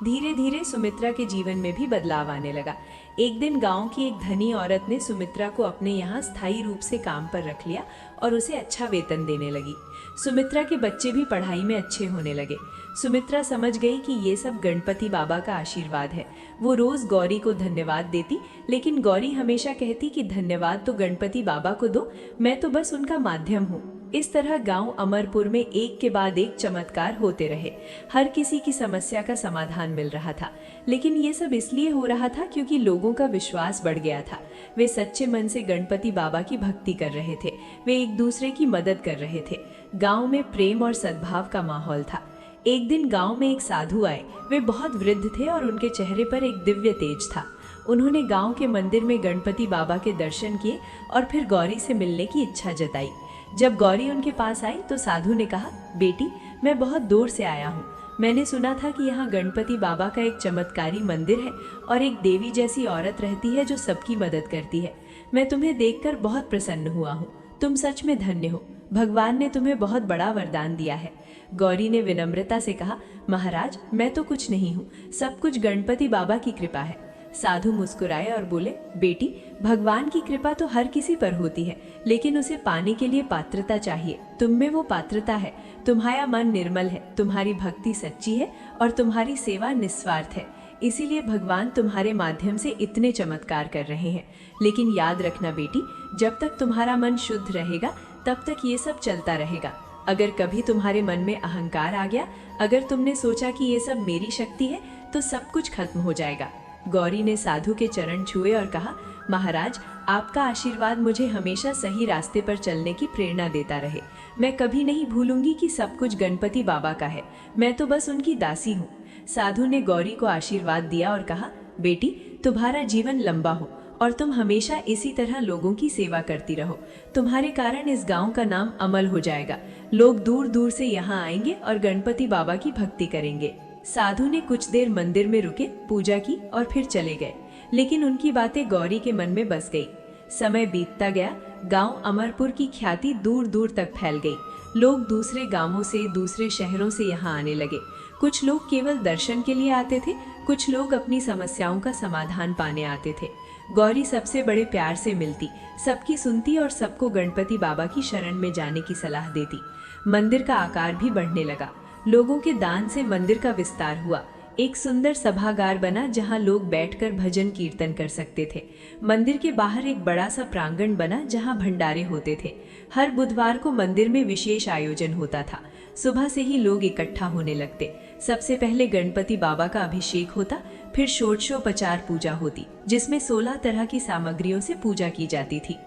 धीरे धीरे सुमित्रा के जीवन में भी बदलाव आने लगा। एक दिन गांव की एक धनी औरत ने सुमित्रा को अपने यहाँ स्थायी रूप से काम पर रख लिया और उसे अच्छा वेतन देने लगी। सुमित्रा के बच्चे भी पढ़ाई में अच्छे होने लगे। सुमित्रा समझ गई कि ये सब गणपति बाबा का आशीर्वाद है। वो रोज गौरी को धन्यवाद देती, लेकिन गौरी हमेशा कहती कि धन्यवाद तो गणपति बाबा को दो, मैं तो बस उनका माध्यम हूँ। इस तरह गांव अमरपुर में एक के बाद एक चमत्कार होते रहे। हर किसी की समस्या का समाधान मिल रहा था, लेकिन ये सब इसलिए हो रहा था क्योंकि लोगों का विश्वास बढ़ गया था। वे सच्चे मन से गणपति बाबा की भक्ति कर रहे थे। वे एक दूसरे की मदद कर रहे थे। गांव में प्रेम और सद्भाव का माहौल था। एक दिन गांव में एक साधु आए। वे बहुत वृद्ध थे और उनके चेहरे पर एक दिव्य तेज था। उन्होंने गांव के मंदिर में गणपति बाबा के दर्शन किए और फिर गौरी से मिलने की इच्छा जताई। जब गौरी उनके पास आई तो साधु ने कहा, बेटी, मैं बहुत दूर से आया हूँ। मैंने सुना था कि यहाँ गणपति बाबा का एक चमत्कारी मंदिर है और एक देवी जैसी औरत रहती है जो सबकी मदद करती है। मैं तुम्हें देखकर बहुत प्रसन्न हुआ हूँ। तुम सच में धन्य हो। भगवान ने तुम्हें बहुत बड़ा वरदान दिया है। गौरी ने विनम्रता से कहा, महाराज, मैं तो कुछ नहीं हूँ, सब कुछ गणपति बाबा की कृपा है। साधु मुस्कुराए और बोले, बेटी, भगवान की कृपा तो हर किसी पर होती है, लेकिन उसे पाने के लिए पात्रता चाहिए। तुम में वो पात्रता है। तुम्हारा मन निर्मल है, तुम्हारी भक्ति सच्ची है और तुम्हारी सेवा निस्वार्थ है। इसीलिए भगवान तुम्हारे माध्यम से इतने चमत्कार कर रहे हैं। लेकिन याद रखना बेटी, जब तक तुम्हारा मन शुद्ध रहेगा तब तक ये सब चलता रहेगा। अगर कभी तुम्हारे मन में अहंकार आ गया, अगर तुमने सोचा कि ये सब मेरी शक्ति है, तो सब कुछ खत्म हो जाएगा। गौरी ने साधु के चरण छुए और कहा, महाराज, आपका आशीर्वाद मुझे हमेशा सही रास्ते पर चलने की प्रेरणा देता रहे। मैं कभी नहीं भूलूंगी कि सब कुछ गणपति बाबा का है। मैं तो बस उनकी दासी हूँ। साधु ने गौरी को आशीर्वाद दिया और कहा, बेटी, तुम्हारा जीवन लंबा हो और तुम हमेशा इसी तरह लोगों की सेवा करती रहो। तुम्हारे कारण इस गांव का नाम अमल हो जाएगा। लोग दूर दूर से यहाँ आएंगे और गणपति बाबा की भक्ति करेंगे। साधु ने कुछ देर मंदिर में रुके, पूजा की और फिर चले गए, लेकिन उनकी बातें गौरी के मन में बस गई। समय बीतता गया। गांव अमरपुर की ख्याति दूर दूर तक फैल गई। लोग दूसरे गांवों से, दूसरे शहरों से यहाँ आने लगे। कुछ लोग केवल दर्शन के लिए आते थे, कुछ लोग अपनी समस्याओं का समाधान पाने आते थे। गौरी सबसे बड़े प्यार से मिलती, सबकी सुनती और सबको गणपति बाबा की शरण में जाने की सलाह देती। मंदिर का आकार भी बढ़ने लगा। लोगों के दान से मंदिर का विस्तार हुआ। एक सुंदर सभागार बना जहां लोग बैठकर भजन कीर्तन कर सकते थे। मंदिर के बाहर एक बड़ा सा प्रांगण बना जहां भंडारे होते थे। हर बुधवार को मंदिर में विशेष आयोजन होता था। सुबह से ही लोग इकट्ठा होने लगते। सबसे पहले गणपति बाबा का अभिषेक होता, फिर षोडशोपचार पूजा होती जिसमें 16 तरह की सामग्रियों से पूजा की जाती थी।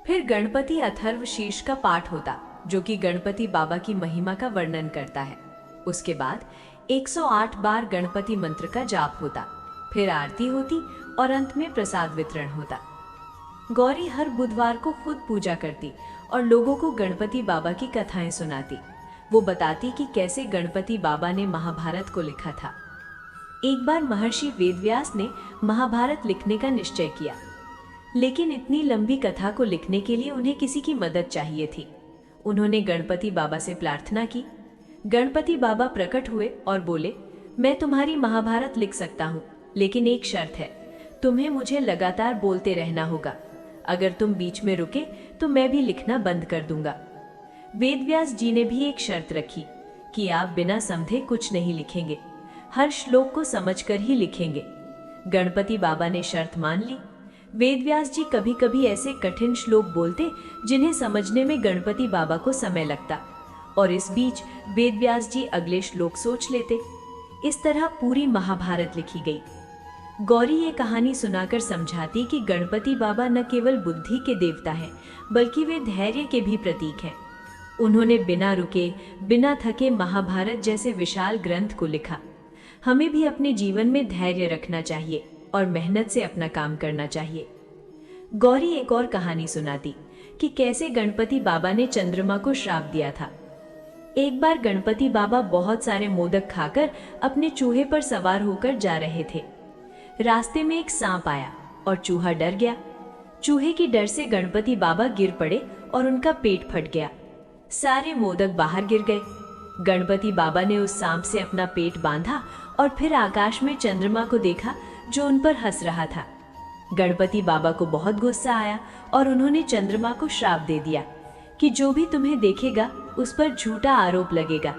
फिर गणपति अथर्वशीर्ष का पाठ होता जो कि गणपति बाबा की महिमा का वर्णन करता है। उसके बाद 108 बार गणपति मंत्र का जाप होता, फिर आरती होती और अंत में प्रसाद वितरण होता। गौरी हर बुधवार को खुद पूजा करती और लोगों को गणपति बाबा की कथाएं सुनाती। वो बताती कि कैसे गणपति बाबा ने महाभारत को लिखा था। एक बार महर्षि वेदव्यास ने महाभारत लिखने का निश्चय किया, लेकिन इतनी लंबी कथा को लिखने के लिए उन्हें किसी की मदद चाहिए थी। उन्होंने गणपति बाबा से प्रार्थना की। गणपति बाबा प्रकट हुए और बोले, मैं तुम्हारी महाभारत लिख सकता हूँ, लेकिन एक शर्त है, तुम्हें मुझे लगातार बोलते रहना होगा। अगर तुम बीच में रुके तो मैं भी लिखना बंद कर दूंगा। वेदव्यास जी ने भी एक शर्त रखी कि आप बिना समझे कुछ नहीं लिखेंगे, हर श्लोक को समझकर ही लिखेंगे। गणपति बाबा ने शर्त मान ली। वेदव्यास जी कभी कभी ऐसे कठिन श्लोक बोलते जिन्हें समझने में गणपति बाबा को समय लगता, और इस बीच वेदव्यास जी अगले श्लोक सोच लेते। इस तरह पूरी महाभारत लिखी गई। गौरी ये कहानी सुनाकर समझाती कि गणपति बाबा न केवल बुद्धि के देवता हैं, बल्कि वे धैर्य के भी प्रतीक हैं। उन्होंने बिना रुके, बिना थके महाभारत जैसे विशाल ग्रंथ को लिखा। हमें भी अपने जीवन में धैर्य रखना चाहिए और मेहनत से अपना काम करना चाहिए। गौरी एक और कहानी सुनाती कि कैसे गणपति बाबा ने चंद्रमा को श्राप दिया था। एक बार गणपति बाबा बहुत सारे मोदक खाकर अपने चूहे पर सवार होकर जा रहे थे। रास्ते में एक सांप आया और चूहा डर गया। चूहे की डर से गणपति बाबा गिर पड़े और उनका पेट फट गया। सारे मोदक बाहर गिर गए। गणपति बाबा ने उस सांप से अपना पेट बांधा और फिर आकाश में चंद्रमा को देखा जो उन पर हंस रहा था। गणपति बाबा को बहुत गुस्सा आया और उन्होंने चंद्रमा को श्राप दे दिया कि जो भी तुम्हें देखेगा उस पर झूठा आरोप लगेगा।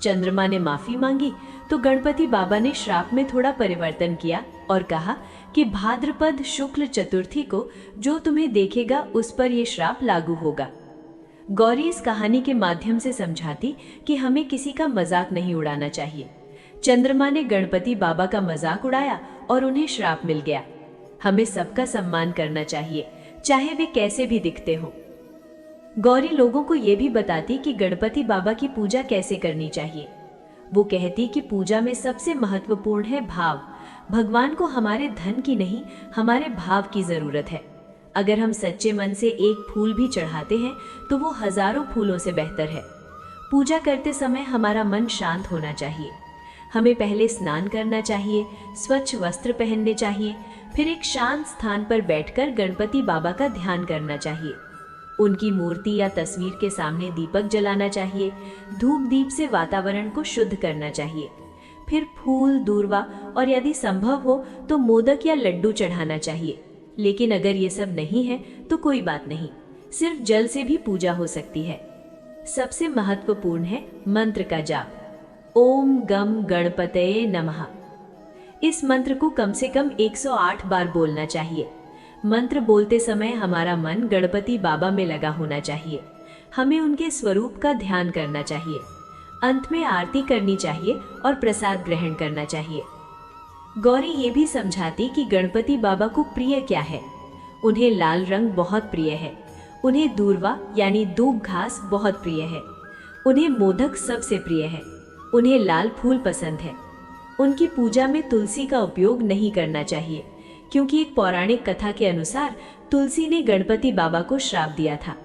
चंद्रमा ने माफी मांगी तो गणपति बाबा ने श्राप में थोड़ा परिवर्तन किया और कहा कि भाद्रपद शुक्ल चतुर्थी को जो तुम्हें देखेगा उस पर यह श्राप लागू होगा। गौरी इस कहानी के माध्यम से समझाती कि हमें किसी का मजाक नहीं उड़ाना चाहिए। चंद्रमा ने गणपति बाबा का मजाक उड़ाया और उन्हें श्राप मिल गया। हमें सबका सम्मान करना चाहिए, चाहे वे कैसे भी दिखते हों। गौरी लोगों को ये भी बताती कि गणपति बाबा की पूजा कैसे करनी चाहिए। वो कहती कि पूजा में सबसे महत्वपूर्ण है भाव। भगवान को हमारे धन की नहीं, हमारे भाव की जरूरत है। अगर हम सच्चे मन से एक फूल भी चढ़ाते हैं तो वो हजारों फूलों से बेहतर है। पूजा करते समय हमारा मन शांत होना चाहिए। हमें पहले स्नान करना चाहिए, स्वच्छ वस्त्र पहनने चाहिए, फिर एक शांत स्थान पर बैठकर गणपति बाबा का ध्यान करना चाहिए। उनकी मूर्ति या तस्वीर के सामने दीपक जलाना चाहिए। धूप दीप से वातावरण को शुद्ध करना चाहिए। फिर फूल, दूर्वा और यदि संभव हो तो मोदक या लड्डू चढ़ाना चाहिए। लेकिन अगर ये सब नहीं है तो कोई बात नहीं, सिर्फ जल से भी पूजा हो सकती है। सबसे महत्वपूर्ण है मंत्र का जाप। ओम गम गणपतये नमः। इस मंत्र को कम से कम 108 बार बोलना चाहिए। मंत्र बोलते समय हमारा मन गणपति बाबा में लगा होना चाहिए। हमें उनके स्वरूप का ध्यान करना चाहिए। अंत में आरती करनी चाहिए और प्रसाद ग्रहण करना चाहिए। गौरी ये भी समझाती कि गणपति बाबा को प्रिय क्या है। उन्हें लाल रंग बहुत प्रिय है। उन्हें दूर्वा यानी दूब घास बहुत प्रिय है। उन्हें मोदक सबसे प्रिय है। उन्हें लाल फूल पसंद है। उनकी पूजा में तुलसी का उपयोग नहीं करना चाहिए, क्योंकि एक पौराणिक कथा के अनुसार तुलसी ने गणपति बाबा को श्राप दिया था।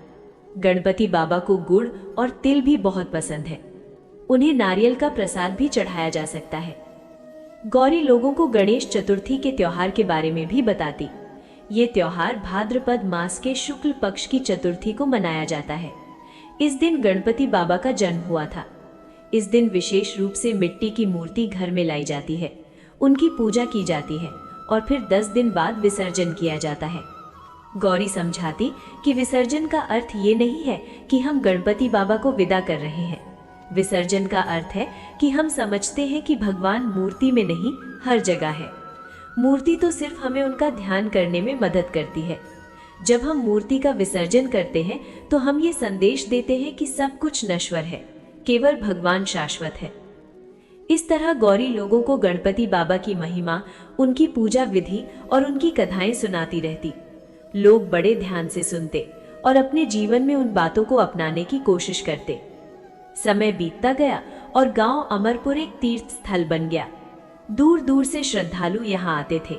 गणपति बाबा को गुड़ और तिल भी बहुत पसंद है। उन्हें नारियल का प्रसाद भी चढ़ाया जा सकता है। गौरी लोगों को गणेश चतुर्थी के त्योहार के बारे में भी बताती। ये त्योहार भाद्रपद मास के शुक्ल पक्ष की चतुर्थी को मनाया जाता है। इस दिन गणपति बाबा का जन्म हुआ था। इस दिन विशेष रूप से मिट्टी की मूर्ति घर में लाई जाती है, उनकी पूजा की जाती है और फिर 10 दिन बाद विसर्जन किया जाता है। गौरी समझाती कि विसर्जन का अर्थ ये नहीं है कि हम गणपति बाबा को विदा कर रहे हैं। विसर्जन का अर्थ है कि हम समझते हैं कि भगवान मूर्ति में नहीं, हर जगह है। मूर्ति तो सिर्फ हमें उनका ध्यान करने में मदद करती है। जब हम मूर्ति का विसर्जन करते हैं तो हम ये संदेश देते हैं कि सब कुछ नश्वर है, केवल भगवान शाश्वत है। इस तरह गौरी लोगों को गणपति बाबा की महिमा, उनकी पूजा विधि और उनकी कथाएं सुनाती रहती। लोग बड़े ध्यान से सुनते और अपने जीवन में उन बातों को अपनाने की कोशिश करते। समय बीतता गया और गांव अमरपुर एक तीर्थ स्थल बन गया। दूर दूर से श्रद्धालु यहाँ आते थे।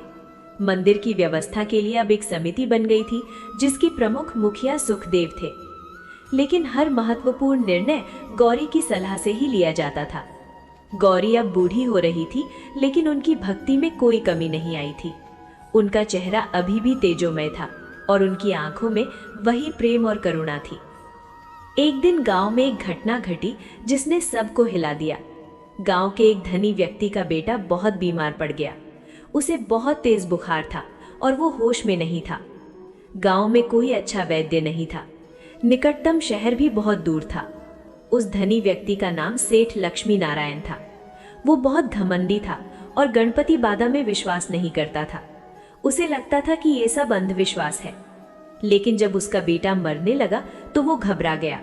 मंदिर की व्यवस्था के लिए अब एक समिति बन गई थी, जिसकी प्रमुख मुखिया सुखदेव थे। लेकिन हर महत्वपूर्ण निर्णय गौरी की सलाह से ही लिया जाता था। गौरी अब बूढ़ी हो रही थी, लेकिन उनकी भक्ति में कोई कमी नहीं आई थी। उनका चेहरा अभी भी तेजोमय था और उनकी आंखों में वही प्रेम और करुणा थी। एक दिन गांव में एक घटना घटी जिसने सबको हिला दिया। गांव के एक धनी व्यक्ति का बेटा बहुत बीमार पड़ गया। उसे बहुत तेज बुखार था और वो होश में नहीं था। गांव में कोई अच्छा वैद्य नहीं था। निकटतम शहर भी बहुत दूर था। उस धनी व्यक्ति का नाम सेठ लक्ष्मी नारायण था। वो बहुत घमंडी था और गणपति बाबा में विश्वास नहीं करता था। उसे लगता था कि ये सब अंधविश्वास है। लेकिन जब उसका बेटा मरने लगा तो वो घबरा गया।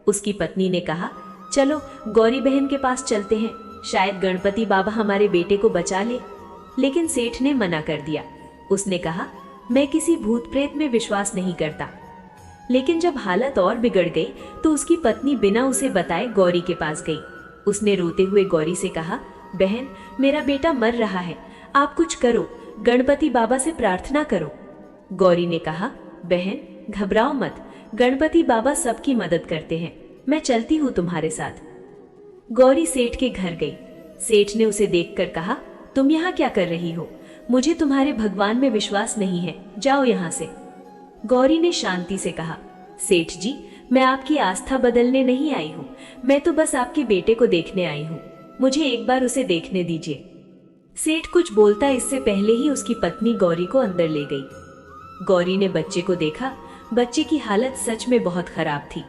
उसकी पत्नी ने कहा, चलो गौरी बहन के पास चलते हैं, शायद गणपति बाबा हमारे बेटे को बचा ले। लेकिन सेठ ने मना कर दिया। उसने कहा, मैं किसी भूत प्रेत में विश्वास नहीं करता। लेकिन जब हालत और बिगड़ गई तो उसकी पत्नी बिना उसे बताए गौरी के पास गई। उसने रोते हुए गौरी से कहा, बहन, मेरा बेटा मर रहा है, आप कुछ करो, गणपति बाबा से प्रार्थना करो। गौरी ने कहा, बहन घबराओ मत, गणपति बाबा सबकी मदद करते हैं, मैं चलती हूँ तुम्हारे साथ। गौरी सेठ के घर गई। सेठ ने उसे देखकर कहा, तुम यहाँ क्या कर रही हो? मुझे तुम्हारे भगवान में विश्वास नहीं है, जाओ यहाँ से। गौरी ने शांति से कहा, सेठ जी, मैं आपकी आस्था बदलने नहीं आई हूँ, मैं तो बस आपके बेटे को देखने आई हूँ, मुझे एक बार उसे देखने दीजिए। सेठ कुछ बोलता इससे पहले ही उसकी पत्नी गौरी को अंदर ले गई। गौरी ने बच्चे को देखा। बच्चे की हालत सच में बहुत खराब थी।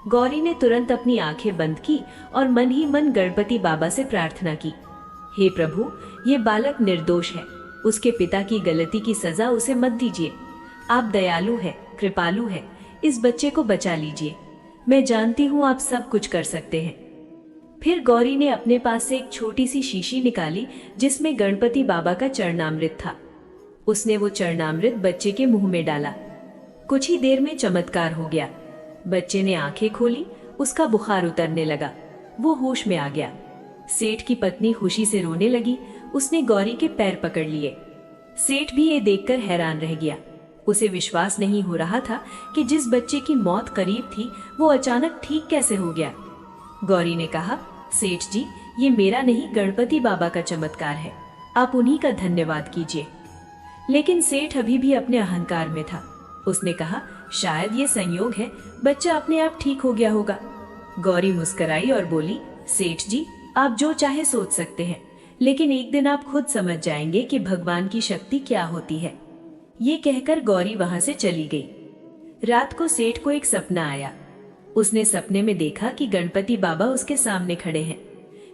गौरी ने तुरंत अपनी आंखें बंद की और मन ही मन गणपति बाबा से प्रार्थना की, हे प्रभु, ये बालक निर्दोष है, उसके पिता की गलती की सजा उसे मत दीजिए। आप दयालु है, कृपालु है, इस बच्चे को बचा लीजिए। मैं जानती हूँ आप सब कुछ कर सकते हैं। फिर गौरी ने अपने पास से एक छोटी सी शीशी निकाली जिसमें गणपति बाबा का चरणामृत था। उसने वो चरणामृत बच्चे के मुंह में डाला। कुछ ही देर में चमत्कार हो गया। बच्चे ने आंखें खोली, उसका बुखार उतरने लगा, वो होश में आ गया। सेठ की पत्नी खुशी से रोने लगी। उसने गौरी के पैर पकड़ लिए। सेठ भी ये देखकर हैरान रह गया। उसे विश्वास नहीं हो रहा था कि जिस बच्चे की मौत करीब थी वो अचानक ठीक कैसे हो गया। गौरी ने कहा, सेठ जी, ये मेरा नहीं, गणपति बाबा का चमत्कार है, आप उन्हीं का धन्यवाद कीजिए। लेकिन सेठ अभी भी अपने अहंकार में था। उसने कहा, शायद ये संयोग है, बच्चा अपने आप ठीक हो गया होगा। गौरी मुस्कुराई और बोली, सेठ जी, आप जो चाहे सोच सकते हैं, लेकिन एक दिन आप खुद समझ जाएंगे कि भगवान की शक्ति क्या होती है। ये कहकर गौरी वहां से चली गई। रात को सेठ को एक सपना आया। उसने सपने में देखा कि गणपति बाबा उसके सामने खड़े हैं।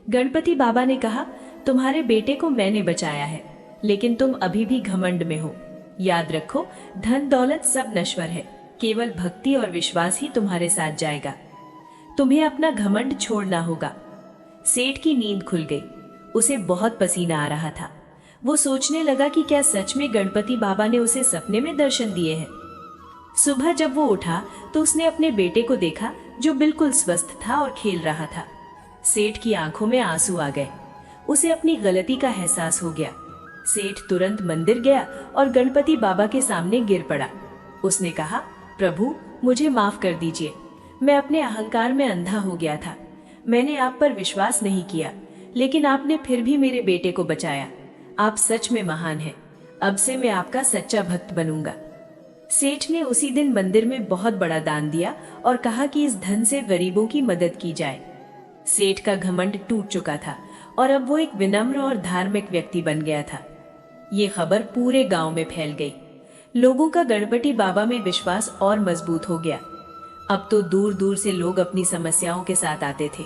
गणपति बाबा ने कहा, तुम्हारे बेटे को मैंने बचाया है, लेकिन तुम अभी भी घमंड में हो। याद रखो, धन दौलत सब नश्वर है, केवल भक्ति और विश्वास ही तुम्हारे साथ जाएगा। तुम्हें अपना घमंड छोड़ना होगा। सेठ की नींद खुल गई। उसे बहुत पसीना आ रहा था। वो सोचने लगा कि क्या सच में गणपति बाबा ने उसे सपने में दर्शन दिए हैं। सुबह जब वो उठा तो उसने अपने बेटे को देखा जो बिल्कुल स्वस्थ था और खेल रहा था। सेठ की आंखों में आंसू आ गए। उसे अपनी गलती का एहसास हो गया। सेठ तुरंत मंदिर गया और गणपति बाबा के सामने गिर पड़ा। उसने कहा, प्रभु, मुझे माफ कर दीजिए, मैं अपने अहंकार में अंधा हो गया था। मैंने आप पर विश्वास नहीं किया, लेकिन आपने फिर भी मेरे बेटे को बचाया। आप सच में महान हैं। अब से मैं आपका सच्चा भक्त बनूंगा। सेठ ने उसी दिन मंदिर में बहुत बड़ा दान दिया और कहा कि इस धन से गरीबों की मदद की जाए। सेठ का घमंड टूट चुका था और अब वो एक विनम्र और धार्मिक व्यक्ति बन गया था। ये खबर पूरे गांव में फैल गई। लोगों का गणपति बाबा में विश्वास और मजबूत हो गया। अब तो दूर दूर से लोग अपनी समस्याओं के साथ आते थे।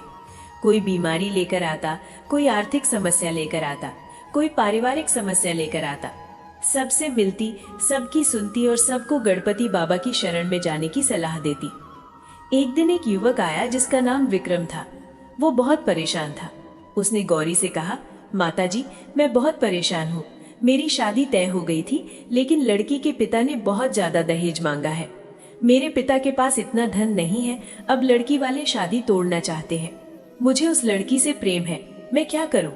कोई बीमारी लेकर आता, कोई आर्थिक समस्या लेकर आता, कोई पारिवारिक समस्या लेकर आता। सबसे मिलती, सबकी सुनती और सबको गणपति बाबा की शरण में जाने की सलाह देती। एक दिन एक युवक आया जिसका नाम विक्रम था। वो बहुत परेशान था। उसने गौरी से कहा, माताजी, मैं बहुत परेशान हूँ। मेरी शादी तय हो गई थी, लेकिन लड़की के पिता ने बहुत ज्यादा दहेज मांगा है। मेरे पिता के पास इतना धन नहीं है, अब लड़की वाले शादी तोड़ना चाहते हैं। मुझे उस लड़की से प्रेम है, मैं क्या करूं?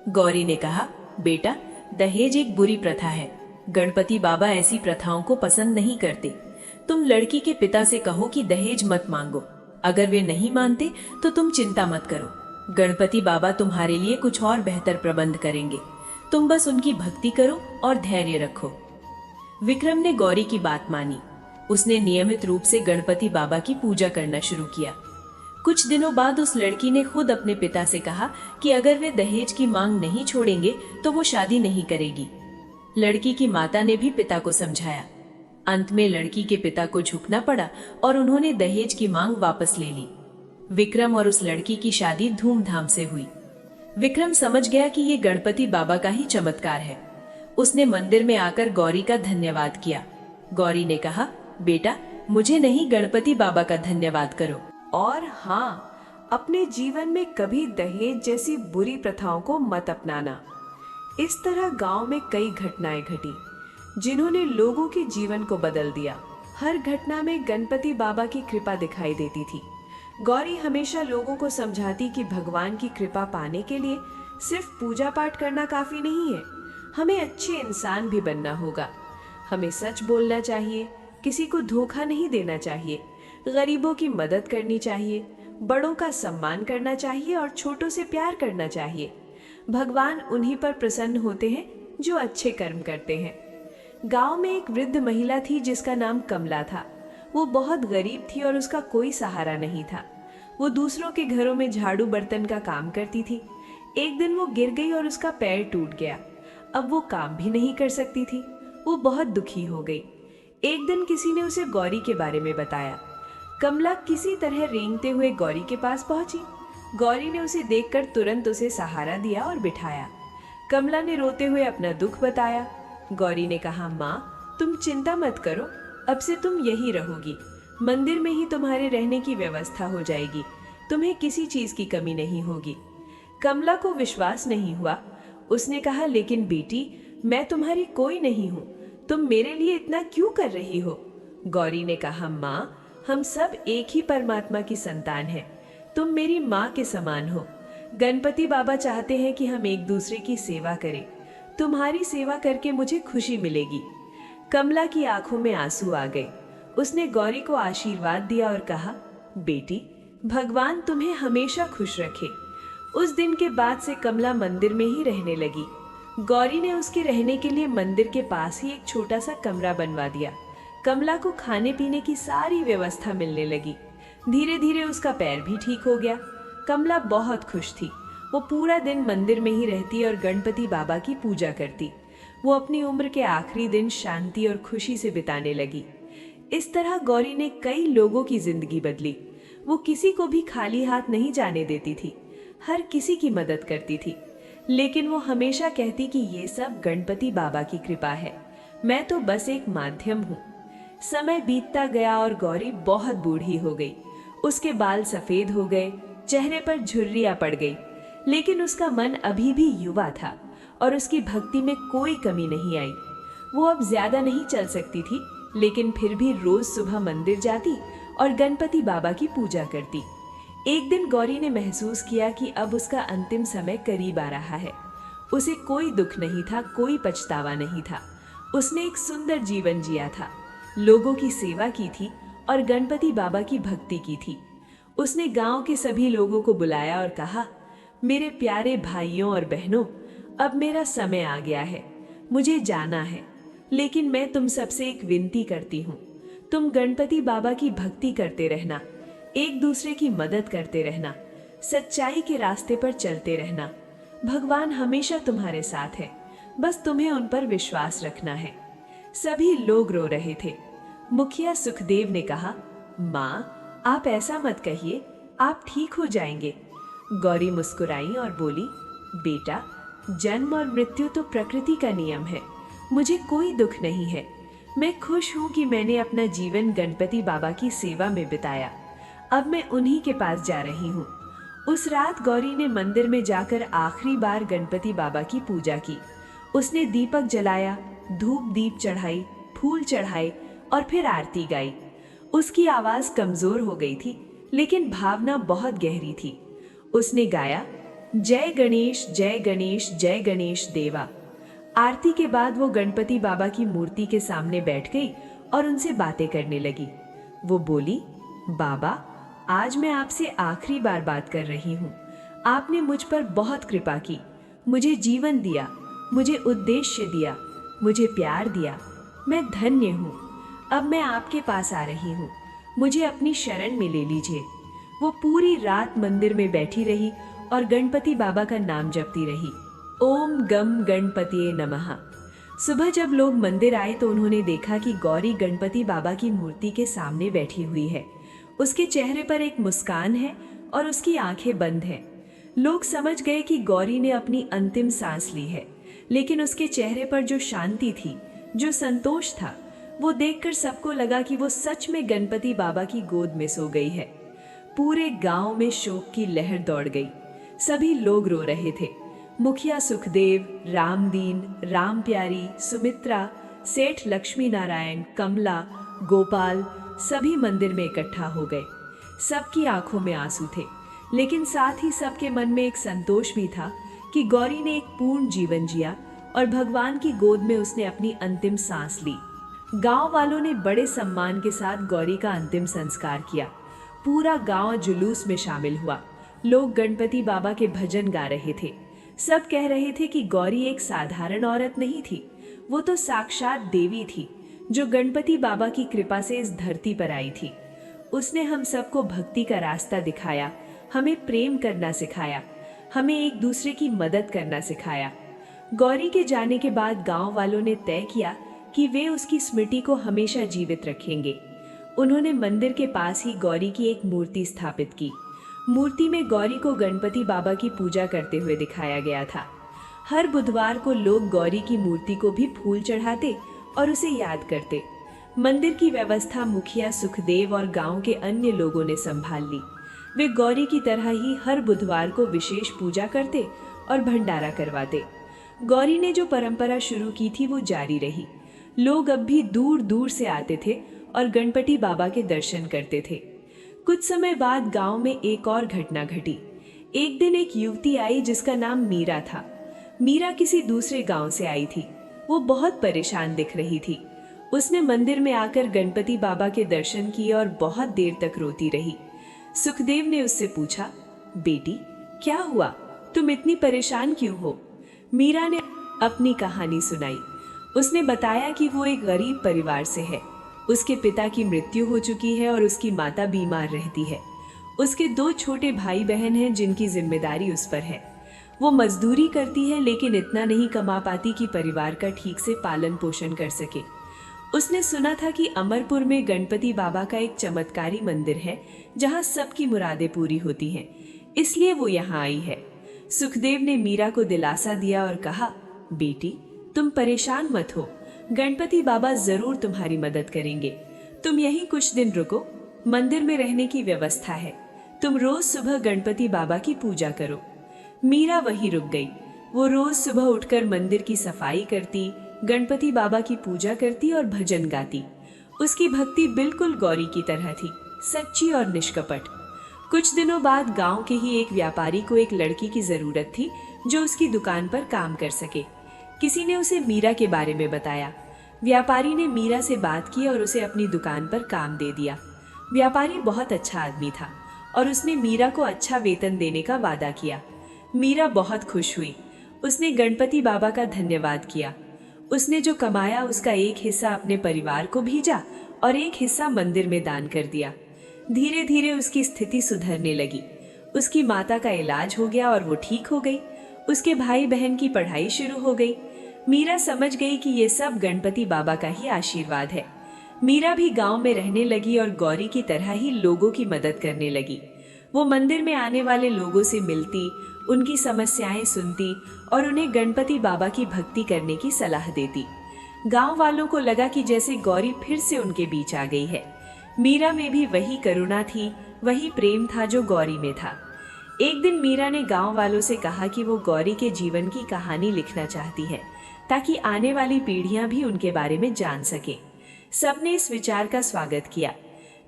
गौरी ने कहा, बेटा, दहेज एक बुरी प्रथा है। गणपति बाबा ऐसी प्रथाओं को पसंद नहीं करते। तुम लड़की के पिता से कहो कि दहेज मत मांगो। अगर वे नहीं मानते तो तुम चिंता मत करो, गणपति बाबा तुम्हारे लिए कुछ और बेहतर प्रबंध करेंगे। तुम बस उनकी भक्ति करो और धैर्य रखो। विक्रम ने गौरी की बात मानी। उसने नियमित रूप से गणपति बाबा की पूजा करना शुरू किया। कुछ दिनों बाद उस लड़की ने खुद अपने पिता से कहा कि अगर वे दहेज की मांग नहीं छोड़ेंगे तो वो शादी नहीं करेगी। लड़की की माता ने भी पिता को समझाया। अंत में लड़की के पिता को झुकना पड़ा और उन्होंने दहेज की मांग वापस ले ली। विक्रम और उस लड़की की शादी धूमधाम से हुई। विक्रम समझ गया कि ये गणपति बाबा का ही चमत्कार है। उसने मंदिर में आकर गौरी का धन्यवाद किया। गौरी ने कहा, बेटा, मुझे नहीं, गणपति बाबा का धन्यवाद करो। और हाँ, अपने जीवन में कभी दहेज जैसी बुरी प्रथाओं को मत अपनाना। इस तरह गांव में कई घटनाएं घटी जिन्होंने लोगों के जीवन को बदल दिया। हर घटना में गणपति बाबा की कृपा दिखाई देती थी। गौरी हमेशा लोगों को समझाती कि भगवान की कृपा पाने के लिए सिर्फ पूजा पाठ करना काफी नहीं है, हमें अच्छे इंसान भी बनना होगा। हमें सच बोलना चाहिए, किसी को धोखा नहीं देना चाहिए, गरीबों की मदद करनी चाहिए, बड़ों का सम्मान करना चाहिए और छोटों से प्यार करना चाहिए। भगवान उन्हीं पर प्रसन्न होते हैं जो अच्छे कर्म करते हैं। गांव में एक वृद्ध महिला थी जिसका नाम कमला था। वो बहुत गरीब थी और उसका कोई सहारा नहीं था। वो दूसरों के घरों में झाड़ू बर्तन का काम करती थी। एक दिन वो गिर गई और उसका पैर टूट गया। अब वो काम भी नहीं कर सकती थी। वो बहुत दुखी हो गई। एक दिन किसी ने उसे गौरी के बारे में बताया। कमला किसी तरह रेंगते हुए गौरी के पास पहुंची। गौरी ने उसे देखकर तुरंत उसे सहारा दिया और बिठाया। कमला ने रोते हुए अपना दुख बताया। गौरी ने कहा, माँ, तुम चिंता मत करो, अब से तुम यहीं रहोगी। मंदिर में ही तुम्हारे रहने की व्यवस्था हो जाएगी। तुम्हें किसी चीज की कमी नहीं होगी। कमला को विश्वास नहीं हुआ। उसने कहा, लेकिन बेटी, मैं तुम्हारी कोई नहीं हूँ, तुम मेरे लिए इतना क्यों कर रही हो? गौरी ने कहा, माँ, हम सब एक ही परमात्मा की संतान हैं। तुम मेरी माँ के समान हो। गणपति बाबा चाहते हैं कि हम एक दूसरे की सेवा करें। तुम्हारी सेवा करके मुझे खुशी मिलेगी। कमला की आंखों में आंसू आ गए। उसने गौरी को आशीर्वाद दिया और कहा, बेटी, भगवान तुम्हें हमेशा खुश रखे। उस दिन के बाद से कमला मंदिर में ही रहने लगी। गौरी ने उसके रहने के लिए मंदिर के पास ही एक छोटा सा कमरा बनवा दिया। कमला को खाने पीने की सारी व्यवस्था मिलने लगी। धीरे धीरे उसका पैर भी ठीक हो गया। कमला बहुत खुश थी। वो पूरा दिन मंदिर में ही रहती और गणपति बाबा की पूजा करती। वो अपनी उम्र के आखिरी दिन शांति और खुशी से बिताने लगी। इस तरह गौरी ने कई लोगों की जिंदगी बदली। वो किसी को भी खाली हाथ नहीं जाने देती थी, हर किसी की मदद करती थी। लेकिन वो हमेशा कहती कि ये सब गणपति बाबा की कृपा है, मैं तो बस एक माध्यम हूँ। समय बीतता गया और गौरी बहुत बूढ़ी हो गई। उसके बाल सफेद हो गए, चेहरे पर झुर्रियां पड़ गई, लेकिन उसका मन अभी भी युवा था और उसकी भक्ति में कोई कमी नहीं आई। वो अब ज्यादा नहीं चल सकती थी, लेकिन फिर भी रोज सुबह मंदिर जाती और गणपति बाबा की पूजा करती। एक दिन गौरी ने महसूस किया कि अब उसका अंतिम समय करीब आ रहा है। उसे कोई दुख नहीं था, कोई पछतावा नहीं था। उसने एक सुंदर जीवन जिया था, लोगों की सेवा की थी और गणपति बाबा की भक्ति की थी। उसने गांव के सभी लोगों को बुलाया और कहा, मेरे प्यारे भाइयों और बहनों, अब मेरा समय आ गया है, मुझे जाना है। लेकिन मैं तुम सबसे एक विनती करती हूँ, तुम गणपति बाबा की भक्ति करते रहना, एक दूसरे की मदद करते रहना, सच्चाई के रास्ते पर चलते रहना। भगवान हमेशा तुम्हारे साथ है, बस तुम्हें उन पर विश्वास रखना है। सभी लोग रो रहे थे। मुखिया सुखदेव ने कहा, माँ, आप ऐसा मत कहिए, आप ठीक हो जाएंगे। गौरी मुस्कुराई और बोली, बेटा, जन्म और मृत्यु तो प्रकृति का नियम है। मुझे कोई दुख नहीं है। मैं खुश हूँ कि मैंने अपना जीवन गणपति बाबा की सेवा में बिताया। अब मैं उन्हीं के पास जा रही हूँ। उस रात गौरी ने मंदिर में जाकर आखिरी बार गणपति बाबा की पूजा की। उसने दीपक जलाया, धूप दीप चढ़ाई, फूल चढ़ाए और फिर आरती गाई। उसकी आवाज कमजोर हो गई थी, लेकिन भावना बहुत गहरी थी। उसने गाया, जय गणेश जय गणेश जय गणेश देवा। आरती के बाद वो गणपति बाबा की मूर्ति के सामने बैठ गई और उनसे बातें करने लगी। वो बोली, बाबा, आज मैं आपसे आखिरी बार बात कर रही हूँ। आपने मुझ पर बहुत कृपा की, मुझे जीवन दिया, मुझे उद्देश्य दिया, मुझे प्यार दिया। मैं धन्य हूँ। अब मैं आपके पास आ रही हूँ। मुझे अपनी शरण में ले लीजिए। वो पूरी रात मंदिर में बैठी रही और गणपति बाबा का नाम जपती रही। ओम गम गणपतिये नमः। सुबह जब लोग मंदिर आए तो उन्होंने देखा कि गौरी गणपति बाबा की मूर्ति के सामने बैठी हुई है। उसके चेहरे पर एक मुस्कान है और उसकी आंखें बंद हैं। लोग समझ गए कि गौरी ने अपनी अंतिम सांस ली है, लेकिन उसके चेहरे पर जो शांति थी, जो संतोष था, वो देखकर सबको लगा कि वो सच में गणपति बाबा की गोद में सो गई है। पूरे गांव में शोक की लहर दौड़ गई। सभी लोग रो रहे थे। मुखिया सुखदेव, रामदीन, राम प्यारी, सुमित्रा, सेठ लक्ष्मी नारायण, कमला, गोपाल सभी मंदिर में इकट्ठा हो गए। सबकी आंखों में आंसू थे, लेकिन साथ ही सबके मन में एक संतोष भी था कि गौरी ने एक पूर्ण जीवन जिया और भगवान की गोद में उसने अपनी अंतिम सांस ली। गांव वालों ने बड़े सम्मान के साथ गौरी का अंतिम संस्कार किया। पूरा गांव जुलूस में शामिल हुआ। लोग गणपति बाबा के भजन गा रहे थे। सब कह रहे थे कि गौरी एक साधारण औरत नहीं थी, वो तो साक्षात देवी थी, जो गणपति बाबा की कृपा से इस धरती पर आई थी। उसने हम सबको भक्ति का रास्ता दिखाया, हमें प्रेम करना सिखाया, हमें एक दूसरे की मदद करना सिखाया। गौरी के जाने के बाद गांव वालों ने तय किया कि वे उसकी स्मृति को हमेशा जीवित रखेंगे। उन्होंने मंदिर के पास ही गौरी की एक मूर्ति स्थापित की। मूर्ति में गौरी को गणपति बाबा की पूजा करते हुए दिखाया गया था। हर बुधवार को लोग गौरी की मूर्ति को भी फूल चढ़ाते और उसे याद करते। मंदिर की व्यवस्था मुखिया सुखदेव और गांव के अन्य लोगों ने संभाल ली। वे गौरी की तरह ही हर बुधवार को विशेष पूजा करते और भंडारा करवाते। गौरी ने जो परंपरा शुरू की थी वो जारी रही। लोग अब भी दूर दूर से आते थे और गणपति बाबा के दर्शन करते थे। कुछ समय बाद गांव में एक और घटना घटी। एक दिन एक युवती आई जिसका नाम मीरा था। मीरा किसी दूसरे गांव से आई थी। वो बहुत परेशान दिख रही थी। उसने मंदिर में आकर गणपति बाबा के दर्शन किए और बहुत देर तक रोती रही। सुखदेव ने उससे पूछा, बेटी, क्या हुआ? तुम इतनी परेशान क्यों हो? मीरा ने अपनी कहानी सुनाई। उसने बताया कि वो एक गरीब परिवार से है। उसके पिता की मृत्यु हो चुकी है और उसकी माता बीमार रहती है। उसके 2 छोटे भाई बहन हैं जिनकी जिम्मेदारी उस पर है। वो मजदूरी करती है, लेकिन इतना नहीं कमा पाती कि परिवार का ठीक से पालन पोषण कर सके। उसने सुना था कि अमरपुर में गणपति बाबा का एक चमत्कारी मंदिर है जहाँ सबकी मुरादें पूरी होती हैं, इसलिए वो यहाँ आई है। सुखदेव ने मीरा को दिलासा दिया और कहा, बेटी, तुम परेशान मत हो, गणपति बाबा जरूर तुम्हारी मदद करेंगे। तुम यहीं कुछ दिन रुको, मंदिर में रहने की व्यवस्था है। तुम रोज सुबह गणपति बाबा की पूजा करो। मीरा वहीं रुक गई। वो रोज सुबह उठकर मंदिर की सफाई करती, गणपति बाबा की पूजा करती और भजन गाती। उसकी भक्ति बिल्कुल गौरी की तरह थी, सच्ची और निष्कपट। कुछ दिनों बाद गांव के ही एक व्यापारी को एक लड़की की जरूरत थी जो उसकी दुकान पर काम कर सके। किसी ने उसे मीरा के बारे में बताया। व्यापारी ने मीरा से बात की और उसे अपनी दुकान पर काम दे दिया। व्यापारी बहुत अच्छा आदमी था और उसने मीरा को अच्छा वेतन देने का वादा किया। मीरा बहुत खुश हुई। उसने गणपति बाबा का धन्यवाद किया। उसने जो कमाया उसका एक हिस्सा अपने परिवार को भेजा और एक हिस्सा मंदिर में दान कर दिया। धीरे धीरे उसकी स्थिति सुधरने लगी। उसकी माता का इलाज हो गया और वो ठीक हो गई। उसके भाई बहन की पढ़ाई शुरू हो गई। मीरा समझ गई कि ये सब गणपति बाबा का ही आशीर्वाद है। मीरा भी गांव में रहने लगी और गौरी की तरह ही लोगों की मदद करने लगी। वो मंदिर में आने वाले लोगों से मिलती, उनकी समस्याएं सुनती और उन्हें गणपति बाबा की भक्ति करने की सलाह देती। गांव वालों को लगा कि जैसे गौरी फिर से उनके बीच आ गई है। मीरा में भी वही करुणा थी, वही प्रेम था जो गौरी में था। एक दिन मीरा ने गांव वालों से कहा कि वो गौरी के जीवन की कहानी लिखना चाहती है, ताकि आने वाली पीढ़ियां भी उनके बारे में जान सके। सबने इस विचार का स्वागत किया।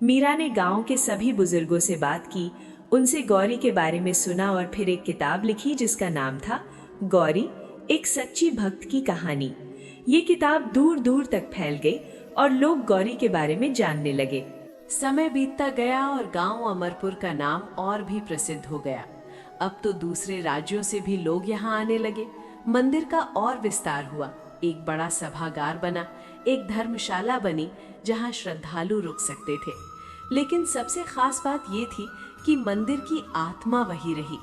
मीरा ने गांव के सभी बुजुर्गों से बात की, उनसे गौरी के बारे में सुना और फिर एक किताब लिखी जिसका नाम था गौरी, एक सच्ची भक्त की कहानी। ये किताब दूर दूर तक फैल गई और लोग गौरी के बारे में जानने लगे। समय बीतता गया और गांव अमरपुर का नाम और भी प्रसिद्ध हो गया। अब तो दूसरे राज्यों से भी लोग यहाँ आने लगे। मंदिर का और विस्तार हुआ, एक बड़ा सभागार बना, एक धर्मशाला बनी जहाँ श्रद्धालु रुक सकते थे। लेकिन सबसे खास बात ये थी कि मंदिर की आत्मा वही रही।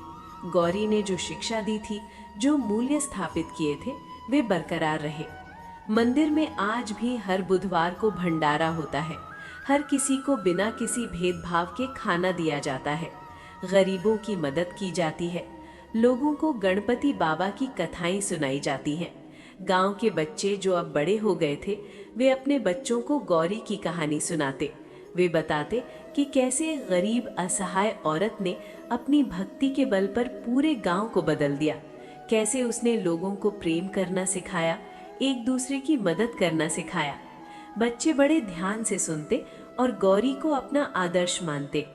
गौरी ने जो शिक्षा दी थी, जो मूल्य स्थापित किए थे, वे बरकरार रहे। मंदिर में आज भी हर बुधवार को भंडारा होता है। हर किसी को बिना किसी भेदभाव के खाना दिया जाता है। गरीबों की मदद की जाती है। लोगों को गणपति बाबा की कथाएं सुनाई जाती हैं। गांव के बच्चे जो अब बड़े हो गए थे, वे अपने बच्चों को गौरी की कहानी सुनाते। वे बताते कि कैसे गरीब असहाय औरत ने अपनी भक्ति के बल पर पूरे गांव को बदल दिया, कैसे उसने लोगों को प्रेम करना सिखाया, एक दूसरे की मदद करना सिखाया। बच्चे बड़े ध्यान से सुनते और गौरी को अपना आदर्श मानते।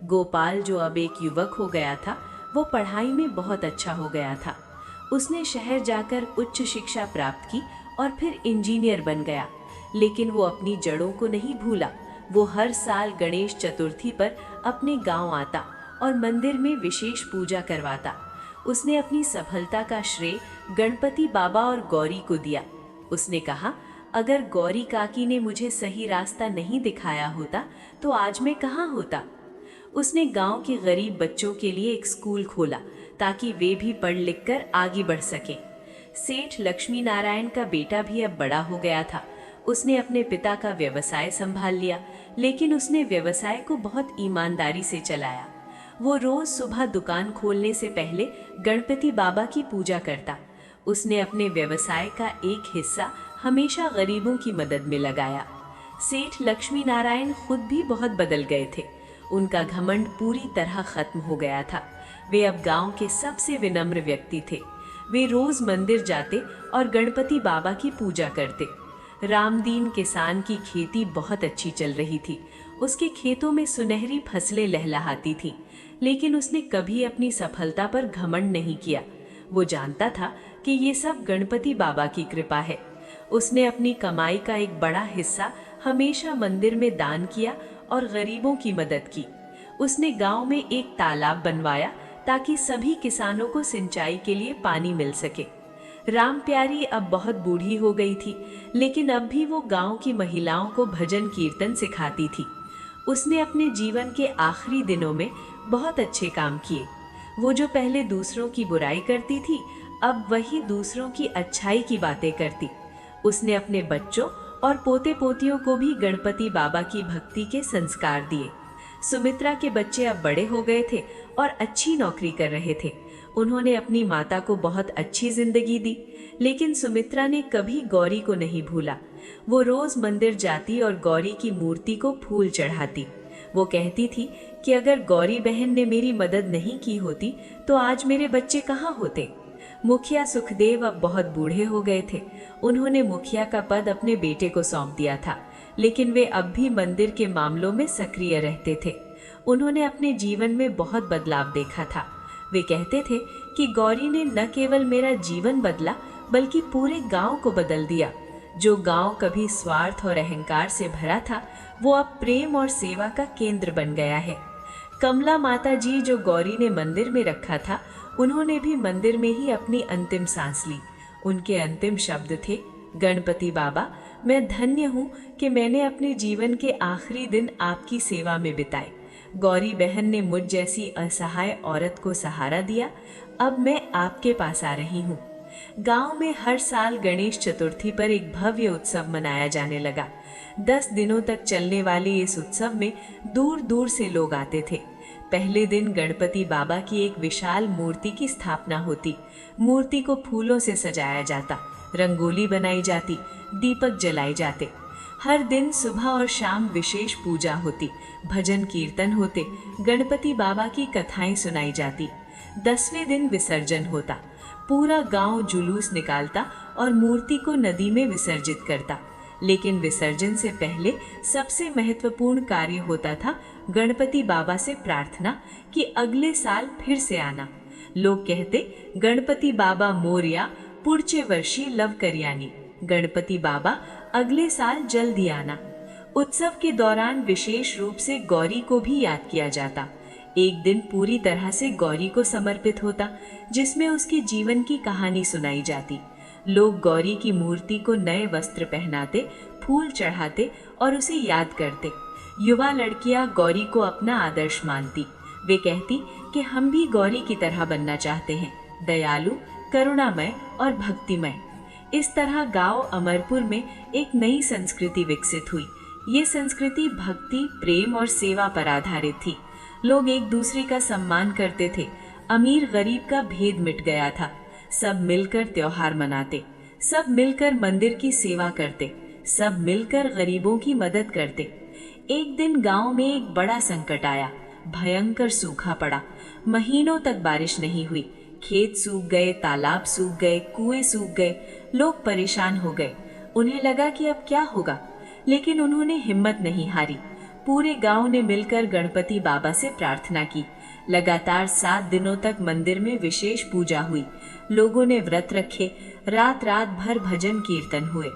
गोपाल जो अब एक युवक हो गया था, वो पढ़ाई में बहुत अच्छा हो गया था। उसने शहर जाकर उच्च शिक्षा प्राप्त की और फिर इंजीनियर बन गया। लेकिन वो अपनी जड़ों को नहीं भूला। वो हर साल गणेश चतुर्थी पर अपने गांव आता और मंदिर में विशेष पूजा करवाता। उसने अपनी सफलता का श्रेय गणपति बाबा और गौरी को दिया। उसने कहा, अगर गौरी काकी ने मुझे सही रास्ता नहीं दिखाया होता तो आज मैं कहाँ होता। उसने गांव के गरीब बच्चों के लिए एक स्कूल खोला ताकि वे भी पढ़ लिख कर आगे बढ़ सके। सेठ लक्ष्मी नारायण का बेटा भी अब बड़ा हो गया था। उसने अपने पिता का व्यवसाय संभाल लिया, लेकिन उसने व्यवसाय को बहुत ईमानदारी से चलाया। वो रोज सुबह दुकान खोलने से पहले गणपति बाबा की पूजा करता। उसने अपने व्यवसाय का एक हिस्सा हमेशा गरीबों की मदद में लगाया। सेठ लक्ष्मी नारायण खुद भी बहुत बदल गए थे। उनका घमंड पूरी तरह खत्म हो गया था। वे अब गांव के सबसे विनम्र व्यक्ति थे। वे रोज मंदिर जाते और गणपति बाबा की पूजा करते। रामदीन किसान की खेती बहुत अच्छी चल रही थी। उसके खेतों में सुनहरी फसलें लहलहाती थीं, लेकिन उसने कभी अपनी सफलता पर घमंड नहीं किया। वो जानता था कि ये सब गणपति बाबा की कृपा है। उसने अपनी कमाई का एक बड़ा हिस्सा हमेशा मंदिर में दान किया और गरीबों की मदद की। उसने गांव में एक तालाब बनवाया ताकि सभी किसानों को सिंचाई के लिए पानी मिल सके। राम प्यारी अब बहुत बूढ़ी हो गई थी, लेकिन अब भी वो गांव की महिलाओं को भजन कीर्तन सिखाती थी। उसने अपने जीवन के आखिरी दिनों में बहुत अच्छे काम किए। वो जो पहले दूसरों की बुराई करती थी, अब वही दूसरों की अच्छाई की बातें करती। उसने अपने बच्चों और पोते पोतियों को भी गणपति बाबा की भक्ति के संस्कार दिए। सुमित्रा के बच्चे अब बड़े हो गए थे और अच्छी नौकरी कर रहे थे। उन्होंने अपनी माता को बहुत अच्छी जिंदगी दी, लेकिन सुमित्रा ने कभी गौरी को नहीं भूला। वो रोज मंदिर जाती और गौरी की मूर्ति को फूल चढ़ाती। वो कहती थी कि अगर गौरी बहन ने मेरी मदद नहीं की होती तो आज मेरे बच्चे कहाँ होते। मुखिया सुखदेव अब बहुत बूढ़े हो गए थे। उन्होंने मुखिया का पद अपने बेटे को सौंप दिया था, लेकिन वे अब भी मंदिर के मामलों में सक्रिय रहते थे। उन्होंने अपने जीवन में बहुत बदलाव देखा था। वे कहते थे कि गौरी ने न केवल मेरा जीवन बदला, बल्कि पूरे गांव को बदल दिया। जो गांव कभी स्वार्थ और अहंकार से भरा था, वो अब प्रेम और सेवा का केंद्र बन गया है। कमला माता जी जो गौरी ने मंदिर में रखा था, उन्होंने भी मंदिर में ही अपनी अंतिम सांस ली। उनके अंतिम शब्द थे, गणपति बाबा, मैं धन्य हूँ कि मैंने अपने जीवन के आखिरी दिन आपकी सेवा में बिताए। गौरी बहन ने मुझ जैसी असहाय औरत को सहारा दिया। अब मैं आपके पास आ रही हूँ। गांव में हर साल गणेश चतुर्थी पर एक भव्य उत्सव मनाया जाने लगा। 10 दिनों तक चलने वाले इस उत्सव में दूर दूर से लोग आते थे। पहले दिन गणपति बाबा की एक विशाल मूर्ति की स्थापना होती। मूर्ति को फूलों से सजाया जाता, रंगोली बनाई जाती, दीपक जलाए जाते। हर दिन सुबह और शाम विशेष पूजा होती, भजन कीर्तन होते, गणपति बाबा की कथाएं सुनाई जाती। 10वें दिन विसर्जन होता। पूरा गांव जुलूस निकालता और मूर्ति को नदी में विसर्जित करता। लेकिन विसर्जन से पहले सबसे महत्वपूर्ण कार्य होता था गणपति बाबा से प्रार्थना कि अगले साल फिर से आना। लोग कहते, गणपति बाबा मोरया, पुढचे वर्षी लवकरियानी। गणपति बाबा अगले साल जल्दी आना। उत्सव के दौरान विशेष रूप से गौरी को भी याद किया जाता। एक दिन पूरी तरह से गौरी को समर्पित होता, जिसमें उसके जीवन की कहानी सुनाई जाती। लोग गौरी की मूर्ति को नए वस्त्र पहनाते, फूल चढ़ाते और उसे याद करते। युवा लड़कियां गौरी को अपना आदर्श मानती। वे कहती कि हम भी गौरी की तरह बनना चाहते हैं, दयालु, करुणामय और भक्तिमय। इस तरह गांव अमरपुर में एक नई संस्कृति विकसित हुई। ये संस्कृति भक्ति, प्रेम और सेवा पर आधारित थी। लोग एक दूसरे का सम्मान करते थे। अमीर गरीब का भेद मिट गया था। सब मिलकर त्योहार मनाते, सब मिलकर मंदिर की सेवा करते, सब मिलकर गरीबों की मदद करते। एक दिन गांव में एक बड़ा संकट आया। भयंकर सूखा पड़ा। महीनों तक बारिश नहीं हुई। खेत सूख गए, तालाब सूख गए, कुएं सूख गए। लोग परेशान हो गए। उन्हें लगा कि अब क्या होगा, लेकिन उन्होंने हिम्मत नहीं हारी। पूरे गांव ने मिलकर गणपति बाबा से प्रार्थना की। लगातार 7 दिनों तक मंदिर में विशेष पूजा हुई। लोगों ने व्रत रखे, रात रात भर भजन कीर्तन हुए।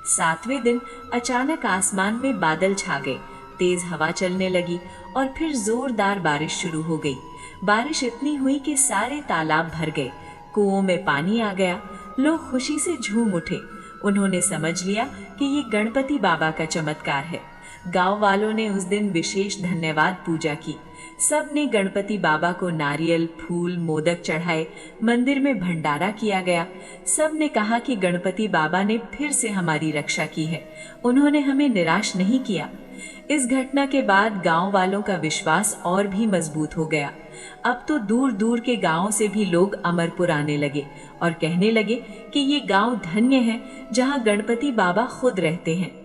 7वें दिन अचानक आसमान में बादल छा गए, तेज हवा चलने लगी और फिर जोरदार बारिश शुरू हो गई। बारिश इतनी हुई कि सारे तालाब भर गए, कुओं में पानी आ गया। लोग खुशी से झूम उठे। उन्होंने समझ लिया कि ये गणपति बाबा का चमत्कार है। गांव वालों ने उस दिन विशेष धन्यवाद पूजा की। सब ने गणपति बाबा को नारियल, फूल, मोदक चढ़ाए। मंदिर में भंडारा किया गया। सब ने कहा कि गणपति बाबा ने फिर से हमारी रक्षा की है, उन्होंने हमें निराश नहीं किया। इस घटना के बाद गांव वालों का विश्वास और भी मजबूत हो गया। अब तो दूर दूर के गांवों से भी लोग अमरपुर आने लगे और कहने लगे कि ये गांव धन्य है जहां गणपति बाबा खुद रहते हैं।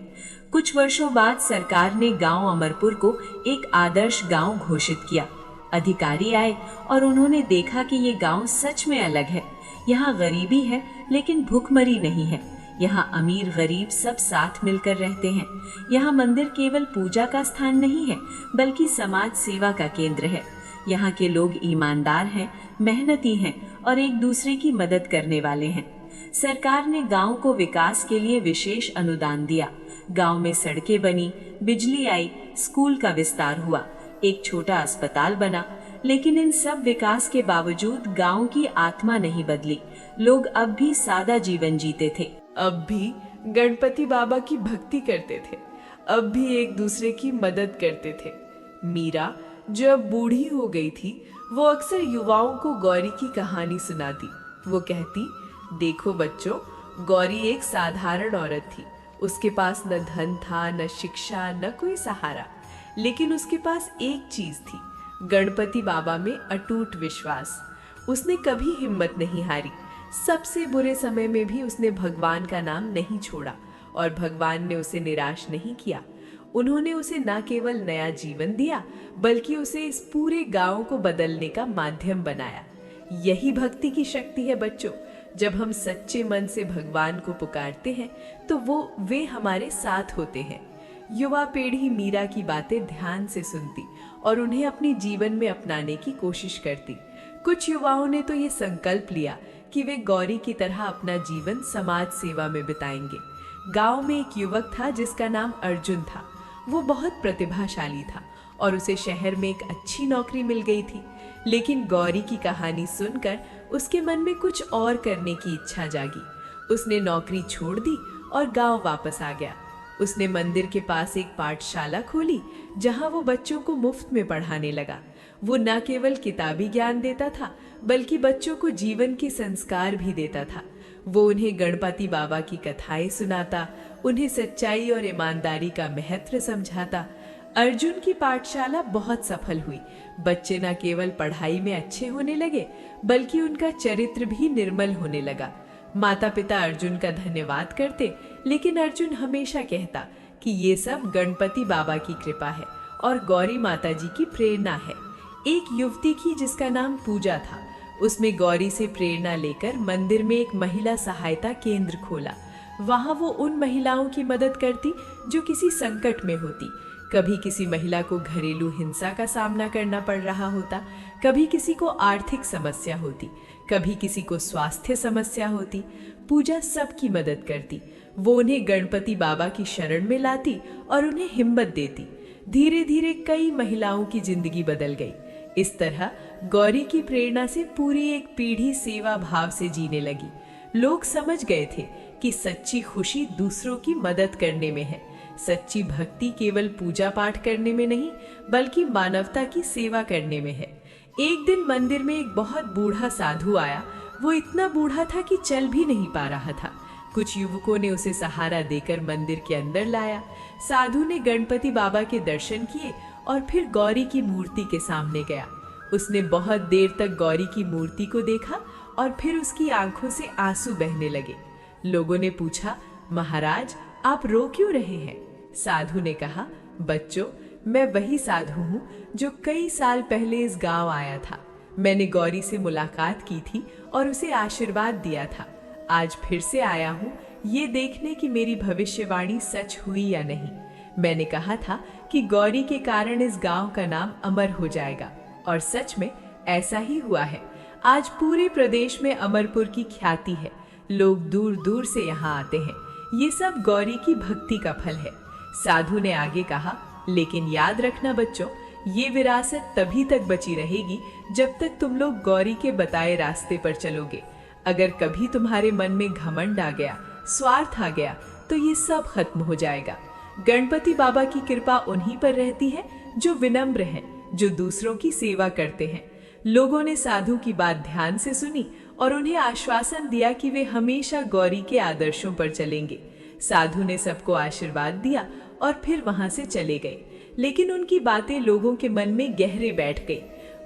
कुछ वर्षों बाद सरकार ने गांव अमरपुर को एक आदर्श गांव घोषित किया। अधिकारी आए और उन्होंने देखा कि ये गांव सच में अलग है। यहाँ गरीबी है लेकिन भूखमरी नहीं है। यहाँ अमीर गरीब सब साथ मिलकर रहते हैं। यहाँ मंदिर केवल पूजा का स्थान नहीं है, बल्कि समाज सेवा का केंद्र है। यहाँ के लोग ईमानदार हैं, मेहनती हैं और एक दूसरे की मदद करने वाले हैं। सरकार ने गांव को विकास के लिए विशेष अनुदान दिया। गांव में सड़कें बनी, बिजली आई, स्कूल का विस्तार हुआ, एक छोटा अस्पताल बना। लेकिन इन सब विकास के बावजूद गांव की आत्मा नहीं बदली। लोग अब भी सादा जीवन जीते थे। अब भी गणपति बाबा की भक्ति करते थे। अब भी एक दूसरे की मदद करते थे। मीरा जब बूढ़ी हो गई थी, वो अक्सर युवाओं को गौरी की कहानी सुनाती। वो कहती, देखो बच्चों, गौरी एक साधारण औरत थी। उसके पास न धन था, न शिक्षा, न कोई सहारा, लेकिन उसके पास एक चीज थी, गणपति बाबा में अटूट विश्वास। उसने कभी हिम्मत नहीं हारी। सबसे बुरे समय में भी उसने भगवान का नाम नहीं छोड़ा और भगवान ने उसे निराश नहीं किया। उन्होंने उसे न केवल नया जीवन दिया, बल्कि उसे इस पूरे गांव को बदलने का माध्यम बनाया। यही भक्ति की शक्ति है बच्चों। जब हम सच्चे मन से भगवान को पुकारते हैं तो वे हमारे साथ होते हैं। युवा पीढ़ी मीरा की बातें ध्यान से सुनती और उन्हें अपने जीवन में अपनाने की कोशिश करती। कुछ युवाओं ने तो ये संकल्प लिया कि वे गौरी की तरह अपना जीवन समाज सेवा में बिताएंगे। गांव में एक युवक था जिसका नाम अर्जुन था। वो बहुत प्रतिभाशाली था और उसे शहर में एक अच्छी नौकरी मिल गई थी। लेकिन गौरी की कहानी सुनकर उसके मन में कुछ और करने की इच्छा जागी। उसने नौकरी छोड़ दी और गांव वापस आ गया। उसने मंदिर के पास एक पाठशाला खोली जहां वो बच्चों को मुफ्त में पढ़ाने लगा। वो न केवल किताबी ज्ञान देता था, बल्कि बच्चों को जीवन के संस्कार भी देता था। वो उन्हें गणपति बाबा की कथाएं सुनाता, उन्हें सच्चाई और ईमानदारी का महत्व समझाता। अर्जुन की पाठशाला बहुत सफल हुई। बच्चे न केवल पढ़ाई में अच्छे होने लगे, बल्कि उनका चरित्र भी निर्मल होने लगा। माता पिता अर्जुन का धन्यवाद करते, लेकिन अर्जुन हमेशा कहता कि ये सब गणपति बाबा की कृपा है और गौरी माता जी की प्रेरणा है। एक युवती की जिसका नाम पूजा था, उसमें गौरी से प्रेरणा लेकर मंदिर में एक महिला सहायता केंद्र खोला। वहां वो उन महिलाओं की मदद करती जो किसी संकट में होती। कभी किसी महिला को घरेलू हिंसा का सामना करना पड़ रहा होता, कभी किसी को आर्थिक समस्या होती, कभी किसी को स्वास्थ्य समस्या होती। पूजा सबकी मदद करती। वो उन्हें गणपति बाबा की शरण में लाती और उन्हें हिम्मत देती। धीरे धीरे कई महिलाओं की जिंदगी बदल गई। इस तरह गौरी की प्रेरणा से पूरी एक पीढ़ी सेवा भाव से जीने लगी। लोग समझ गए थे कि सच्ची खुशी दूसरों की मदद करने में है। सच्ची भक्ति केवल पूजा पाठ करने में नहीं, बल्कि मानवता की सेवा करने में है। एक दिन मंदिर में एक बहुत बूढ़ा साधु आया। वो इतना बूढ़ा था कि चल भी नहीं पा रहा था। कुछ युवकों ने उसे सहारा देकर मंदिर के अंदर लाया। साधु ने गणपति बाबा के दर्शन किए और फिर गौरी की मूर्ति के सामने गया। उसने बहुत देर तक गौरी की मूर्ति को देखा और फिर उसकी आंखों से आंसू बहने लगे। लोगों ने पूछा, महाराज आप रो क्यों रहे हैं? साधु ने कहा, बच्चों, मैं वही साधु हूँ जो कई साल पहले इस गांव आया था। मैंने गौरी से मुलाकात की थी और उसे आशीर्वाद दिया था। आज फिर से आया हूँ ये देखने कि मेरी भविष्यवाणी सच हुई या नहीं। मैंने कहा था कि गौरी के कारण इस गांव का नाम अमर हो जाएगा, और सच में ऐसा ही हुआ है। आज पूरे प्रदेश में अमरपुर की ख्याति है। लोग दूर दूर से यहाँ आते हैं। ये सब गौरी की भक्ति का फल है। साधु ने आगे कहा, लेकिन याद रखना बच्चों, ये विरासत तभी तक बची रहेगी जब तक तुम लोग गौरी के बताए रास्ते पर चलोगे। अगर कभी तुम्हारे मन में घमंड आ गया, स्वार्थ आ गया, तो ये सब खत्म हो जाएगा। गणपति बाबा की कृपा उन्हीं पर रहती है जो विनम्र हैं, जो दूसरों की सेवा करते हैं। लोगों ने साधु की बात ध्यान से सुनी और उन्हें आश्वासन दिया कि वे हमेशा गौरी के आदर्शों पर चलेंगे। साधु ने सबको आशीर्वाद दिया और फिर वहां से चले गए, लेकिन उनकी बातें लोगों के मन में गहरे बैठ गई।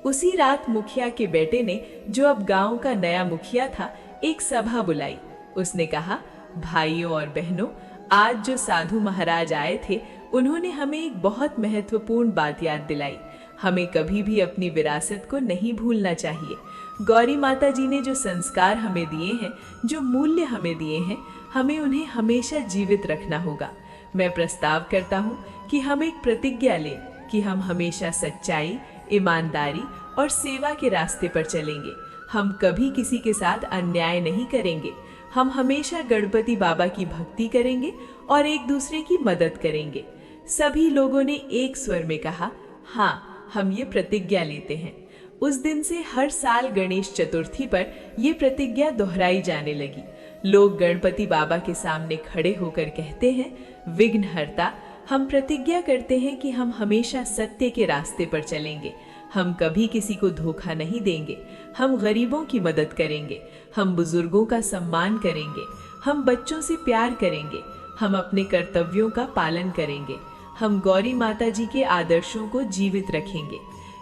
उसी रात मुखिया के बेटे ने, जो अब गांव का नया मुखिया था, एक सभा बुलाई। उसने कहा, भाइयों और बहनों, आज जो साधु महाराज आए थे, उन्होंने हमें एक बहुत महत्वपूर्ण बात याद दिलाई। हमें कभी भी अपनी विरासत को नहीं भूलना चाहिए। गौरी माता जी ने जो संस्कार हमें दिए हैं, जो मूल्य हमें दिए हैं, हमें उन्हें हमेशा जीवित रखना होगा। मैं प्रस्ताव करता हूँ कि हम एक प्रतिज्ञा लें कि हम हमेशा सच्चाई, ईमानदारी और सेवा के रास्ते पर चलेंगे। हम कभी किसी के साथ अन्याय नहीं करेंगे। हम हमेशा गणपति बाबा की भक्ति करेंगे और एक दूसरे की मदद करेंगे। सभी लोगों ने एक स्वर में कहा, हाँ, हम ये प्रतिज्ञा लेते हैं। उस दिन से हर साल गणेश चतुर्थी पर ये प्रतिज्ञा दोहराई जाने लगी। लोग गणपति बाबा के सामने खड़े होकर कहते हैं, विघ्नहर्ता, हम प्रतिज्ञा करते हैं कि हम हमेशा सत्य के रास्ते पर चलेंगे। हम कभी किसी को धोखा नहीं देंगे। हम गरीबों की मदद करेंगे। हम बुजुर्गों का सम्मान करेंगे। हम बच्चों से प्यार करेंगे। हम अपने कर्तव्यों का पालन करेंगे। हम गौरी माता जी के आदर्शों को जीवित रखेंगे।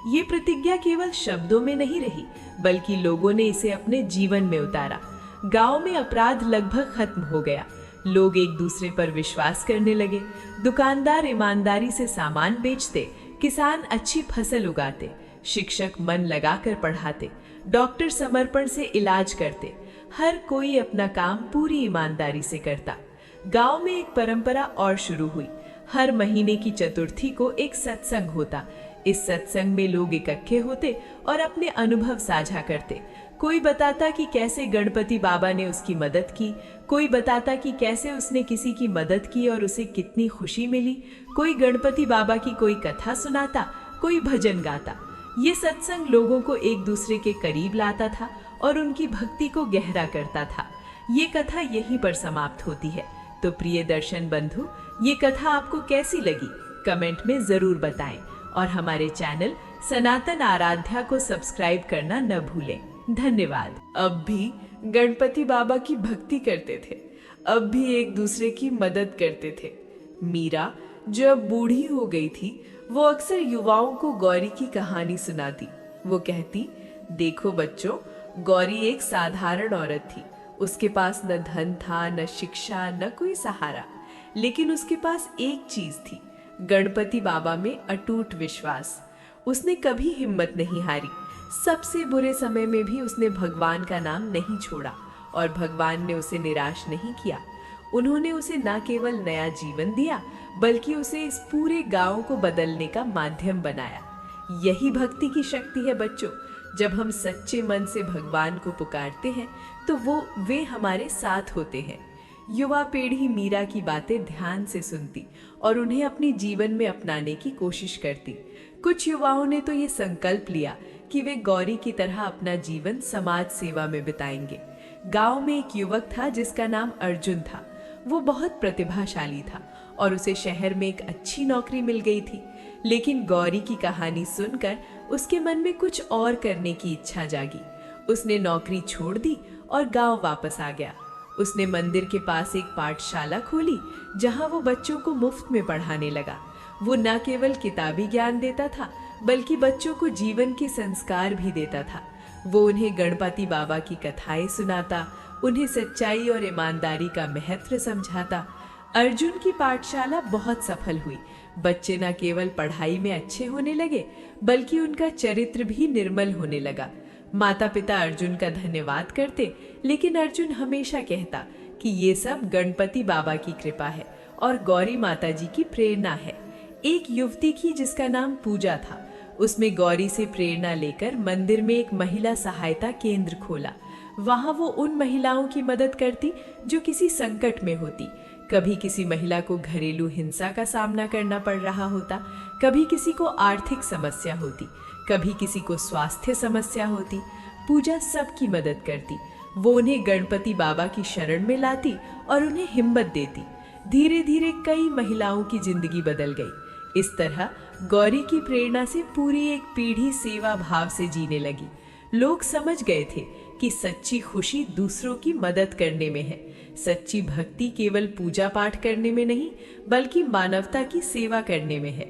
ये प्रतिज्ञा केवल शब्दों में नहीं रही, बल्कि लोगों ने इसे अपने जीवन में उतारा। गांव में अपराध लगभग खत्म हो गया। लोग एक दूसरे पर विश्वास करने लगे। दुकानदार ईमानदारी से सामान बेचते, किसान अच्छी फसल उगाते, शिक्षक मन लगाकर पढ़ाते, डॉक्टर समर्पण से इलाज करते। हर कोई अपना काम पूरी ईमानदारी से करता। गांव में एक परंपरा और शुरू हुई। हर महीने की चतुर्थी को एक सत्संग होता। इस सत्संग में लोग इकट्ठे होते और अपने अनुभव साझा करते। कोई बताता कि कैसे गणपति बाबा ने उसकी मदद की, कोई बताता कि कैसे उसने किसी की मदद की और उसे कितनी खुशी मिली। कोई गणपति बाबा की कोई कथा सुनाता, कोई भजन गाता। ये सत्संग लोगों को एक दूसरे के करीब लाता था और उनकी भक्ति को गहरा करता था। ये कथा यहीं पर समाप्त होती है। तो प्रिय दर्शन बंधु, ये कथा आपको कैसी लगी कमेंट में जरूर बताएं और हमारे चैनल सनातन आराध्या को सब्सक्राइब करना न भूलें। धन्यवाद। अब भी गणपति बाबा की भक्ति करते थे, अब भी एक दूसरे की मदद करते थे। मीरा जब बूढ़ी हो गई थी, वो अक्सर युवाओं को गौरी की कहानी सुनाती। वो कहती, देखो बच्चों, गौरी एक साधारण औरत थी। उसके पास न धन था, न शिक्षा, न कोई सहारा, लेकिन उसके पास एक चीज थी, गणपति बाबा में अटूट विश्वास। उसने कभी हिम्मत नहीं हारी। सबसे बुरे समय में भी उसने भगवान का नाम नहीं छोड़ा और भगवान ने उसे निराश नहीं किया। उन्होंने उसे न केवल नया जीवन दिया, बल्कि उसे इस पूरे गांव को बदलने का माध्यम बनाया। यही भक्ति की शक्ति है बच्चों। जब हम सच्चे मन से भगवान को पुकारते हैं तो वे हमारे साथ होते हैं। युवा पीढ़ी मीरा की बातें ध्यान से सुनती और उन्हें अपने जीवन में अपनाने की कोशिश करती। कुछ युवाओं ने तो ये संकल्प लिया कि वे गौरी की तरह अपना जीवन समाज सेवा में बिताएंगे। गांव में एक युवक था जिसका नाम अर्जुन था। वो बहुत प्रतिभाशाली था और उसे शहर में एक अच्छी नौकरी मिल गई थी। लेकिन गौरी की कहानी सुनकर उसके मन में कुछ और करने की इच्छा जागी। उसने नौकरी छोड़ दी और गांव वापस आ गया। उसने मंदिर के पास एक पाठशाला खोली जहां वो बच्चों को मुफ्त में पढ़ाने लगा। वो न केवल किताबी ज्ञान देता था, बल्कि बच्चों को जीवन के संस्कार भी देता था। वो उन्हें गणपति बाबा की कथाएं सुनाता, उन्हें सच्चाई और ईमानदारी का महत्व समझाता। अर्जुन की पाठशाला बहुत सफल हुई। बच्चे न केवल पढ़ाई में अच्छे होने लगे, बल्कि उनका चरित्र भी निर्मल होने लगा। माता पिता अर्जुन का धन्यवाद करते, लेकिन अर्जुन हमेशा कहता कि ये सब गणपति बाबा की कृपा है और गौरी माता जी की प्रेरणा है। एक युवती की जिसका नाम पूजा था, उसमें गौरी से प्रेरणा लेकर मंदिर में एक महिला सहायता केंद्र खोला। वहां वो उन महिलाओं की मदद करती जो किसी संकट में होती। कभी किसी महिला को घरेलू हिंसा का सामना करना पड़ रहा होता, कभी किसी को आर्थिक समस्या होती, कभी किसी को स्वास्थ्य समस्या होती। पूजा सबकी मदद करती। वो उन्हें गणपति बाबा की शरण में लाती और उन्हें हिम्मत देती। धीरे धीरे कई महिलाओं की जिंदगी बदल गई। इस तरह गौरी की प्रेरणा से पूरी एक पीढ़ी सेवा भाव से जीने लगी। लोग समझ गए थे कि सच्ची खुशी दूसरों की मदद करने में है। सच्ची भक्ति केवल पूजा पाठ करने में नहीं, बल्कि मानवता की सेवा करने में है।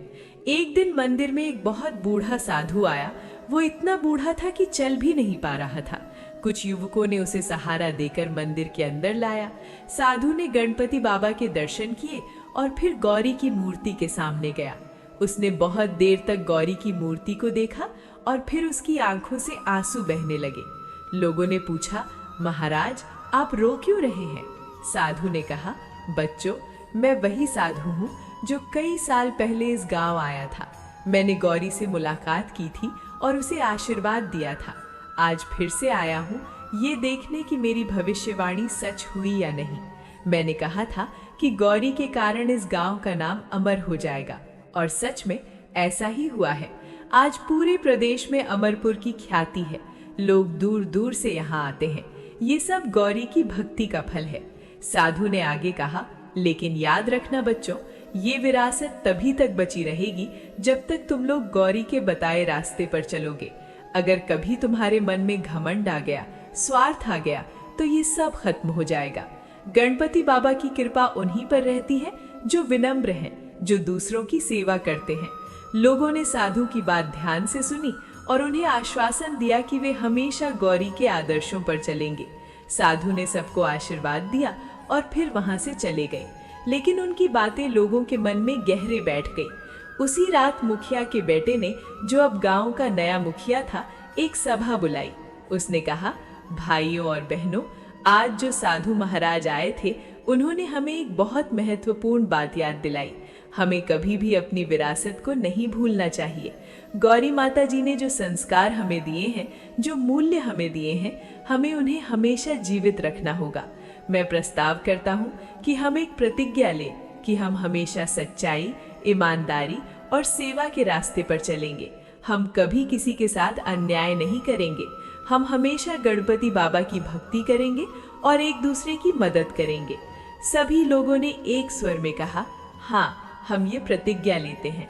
एक दिन मंदिर में एक बहुत बूढ़ा साधु आया। वो इतना बूढ़ा था कि चल भी नहीं पा रहा था। कुछ युवकों ने उसे सहारा देकर मंदिर के अंदर लाया। साधु ने गणपति बाबा के दर्शन किए और फिर गौरी की मूर्ति के सामने गया। उसने बहुत देर तक गौरी की मूर्ति को देखा और फिर उसकी आंखों से आंसू बहने लगे। लोगों ने पूछा, महाराज आप रो क्यों रहे हैं? साधु ने कहा, बच्चों, मैं वही साधु हूँ जो कई साल पहले इस गांव आया था। मैंने गौरी से मुलाकात की थी और उसे आशीर्वाद दिया था। आज फिर से आया हूँ ये देखने कि मेरी भविष्यवाणी सच हुई या नहीं। मैंने कहा था कि गौरी के कारण इस गांव का नाम अमर हो जाएगा और सच में ऐसा ही हुआ है। आज पूरे प्रदेश में अमरपुर की ख्याति है। लोग दूर दूर से यहाँ आते हैं। ये सब गौरी की भक्ति का फल है। साधु ने आगे कहा, लेकिन याद रखना बच्चों, ये विरासत तभी तक बची रहेगी जब तक तुम लोग गौरी के बताए रास्ते पर चलोगे। अगर कभी तुम्हारे मन में घमंड आ गया, स्वार्थ आ गया, तो ये सब खत्म हो जाएगा। गणपति बाबा की कृपा उन्हीं पर रहती है जो विनम्र हैं, जो दूसरों की सेवा करते हैं। लोगों ने साधु की बात ध्यान से सुनी और उन्हें आश्वासन दिया कि वे हमेशा गौरी के आदर्शों पर चलेंगे। साधु ने सबको आशीर्वाद दिया और फिर वहां से चले गए, लेकिन उनकी बातें लोगों के मन में गहरे बैठ गई। उसी रात मुखिया के बेटे ने, जो अब गांव का नया मुखिया था, एक सभा बुलाई। उसने कहा, भाइयों और बहनों, आज जो साधु महाराज आए थे, उन्होंने हमें एक बहुत महत्वपूर्ण बात याद दिलाई। हमें कभी भी अपनी विरासत को नहीं भूलना चाहिए। गौरी माता जी ने जो संस्कार हमें दिए हैं, जो मूल्य हमें दिए हैं, हमें उन्हें हमेशा जीवित रखना होगा। मैं प्रस्ताव करता हूँ कि हम एक प्रतिज्ञा लें कि हम हमेशा सच्चाई, ईमानदारी और सेवा के रास्ते पर चलेंगे। हम कभी किसी के साथ अन्याय नहीं करेंगे। हम हमेशा गणपति बाबा की भक्ति करेंगे और एक दूसरे की मदद करेंगे। सभी लोगों ने एक स्वर में कहा, हाँ, हम ये प्रतिज्ञा लेते हैं।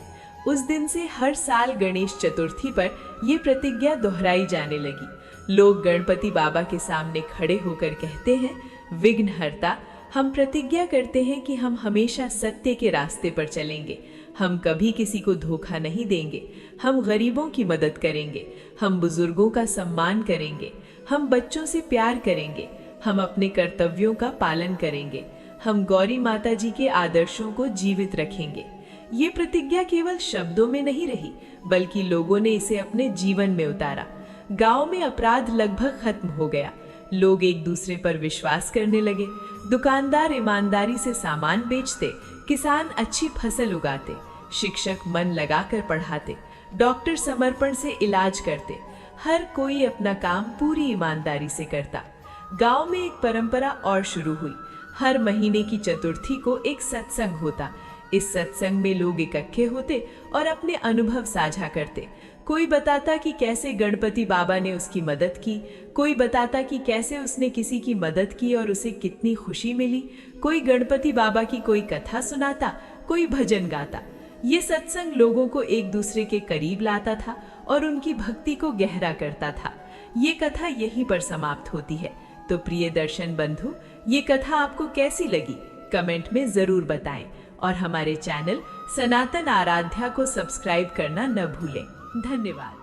उस दिन से हर साल गणेश चतुर्थी पर ये प्रतिज्ञा दोहराई जाने लगी। लोग गणपति बाबा के सामने खड़े होकर कहते हैं, विघ्नहर्ता, हम प्रतिज्ञा करते हैं कि हम हमेशा सत्य के रास्ते पर चलेंगे, हम कभी किसी को धोखा नहीं देंगे, हम गरीबों की मदद करेंगे, हम बुजुर्गों का सम्मान करेंगे, हम बच्चों से प्यार करेंगे, हम अपने कर्तव्यों का पालन करेंगे, हम गौरी माता जी के आदर्शों को जीवित रखेंगे। ये प्रतिज्ञा केवल शब्दों में नहीं रही, बल्कि लोगों ने इसे अपने जीवन में उतारा। गांव में अपराध लगभग खत्म हो गया, लोग एक दूसरे पर विश्वास करने लगे, दुकानदार ईमानदारी से सामान बेचते, किसान अच्छी फसल उगाते, शिक्षक मन लगाकर पढ़ाते, डॉक्टर समर्पण से इलाज करते, हर कोई अपना काम पूरी ईमानदारी से करता। गांव में एक परंपरा और शुरू हुई। हर महीने की चतुर्थी को एक सत्संग होता। इस सत्संग में लोग इकट्ठे होते और अपने अनुभव साझा करते। कोई बताता कि कैसे गणपति बाबा ने उसकी मदद की, कोई बताता कि कैसे उसने किसी की मदद की और उसे कितनी खुशी मिली, कोई गणपति बाबा की कोई कथा सुनाता, कोई भजन गाता। ये सत्संग लोगों को एक दूसरे के करीब लाता था और उनकी भक्ति को गहरा करता था। ये कथा यहीं पर समाप्त होती है। तो प्रिय दर्शन बंधु, ये कथा आपको कैसी लगी कमेंट में जरूर बताएं और हमारे चैनल सनातन आराध्या को सब्सक्राइब करना न भूलें। धन्यवाद।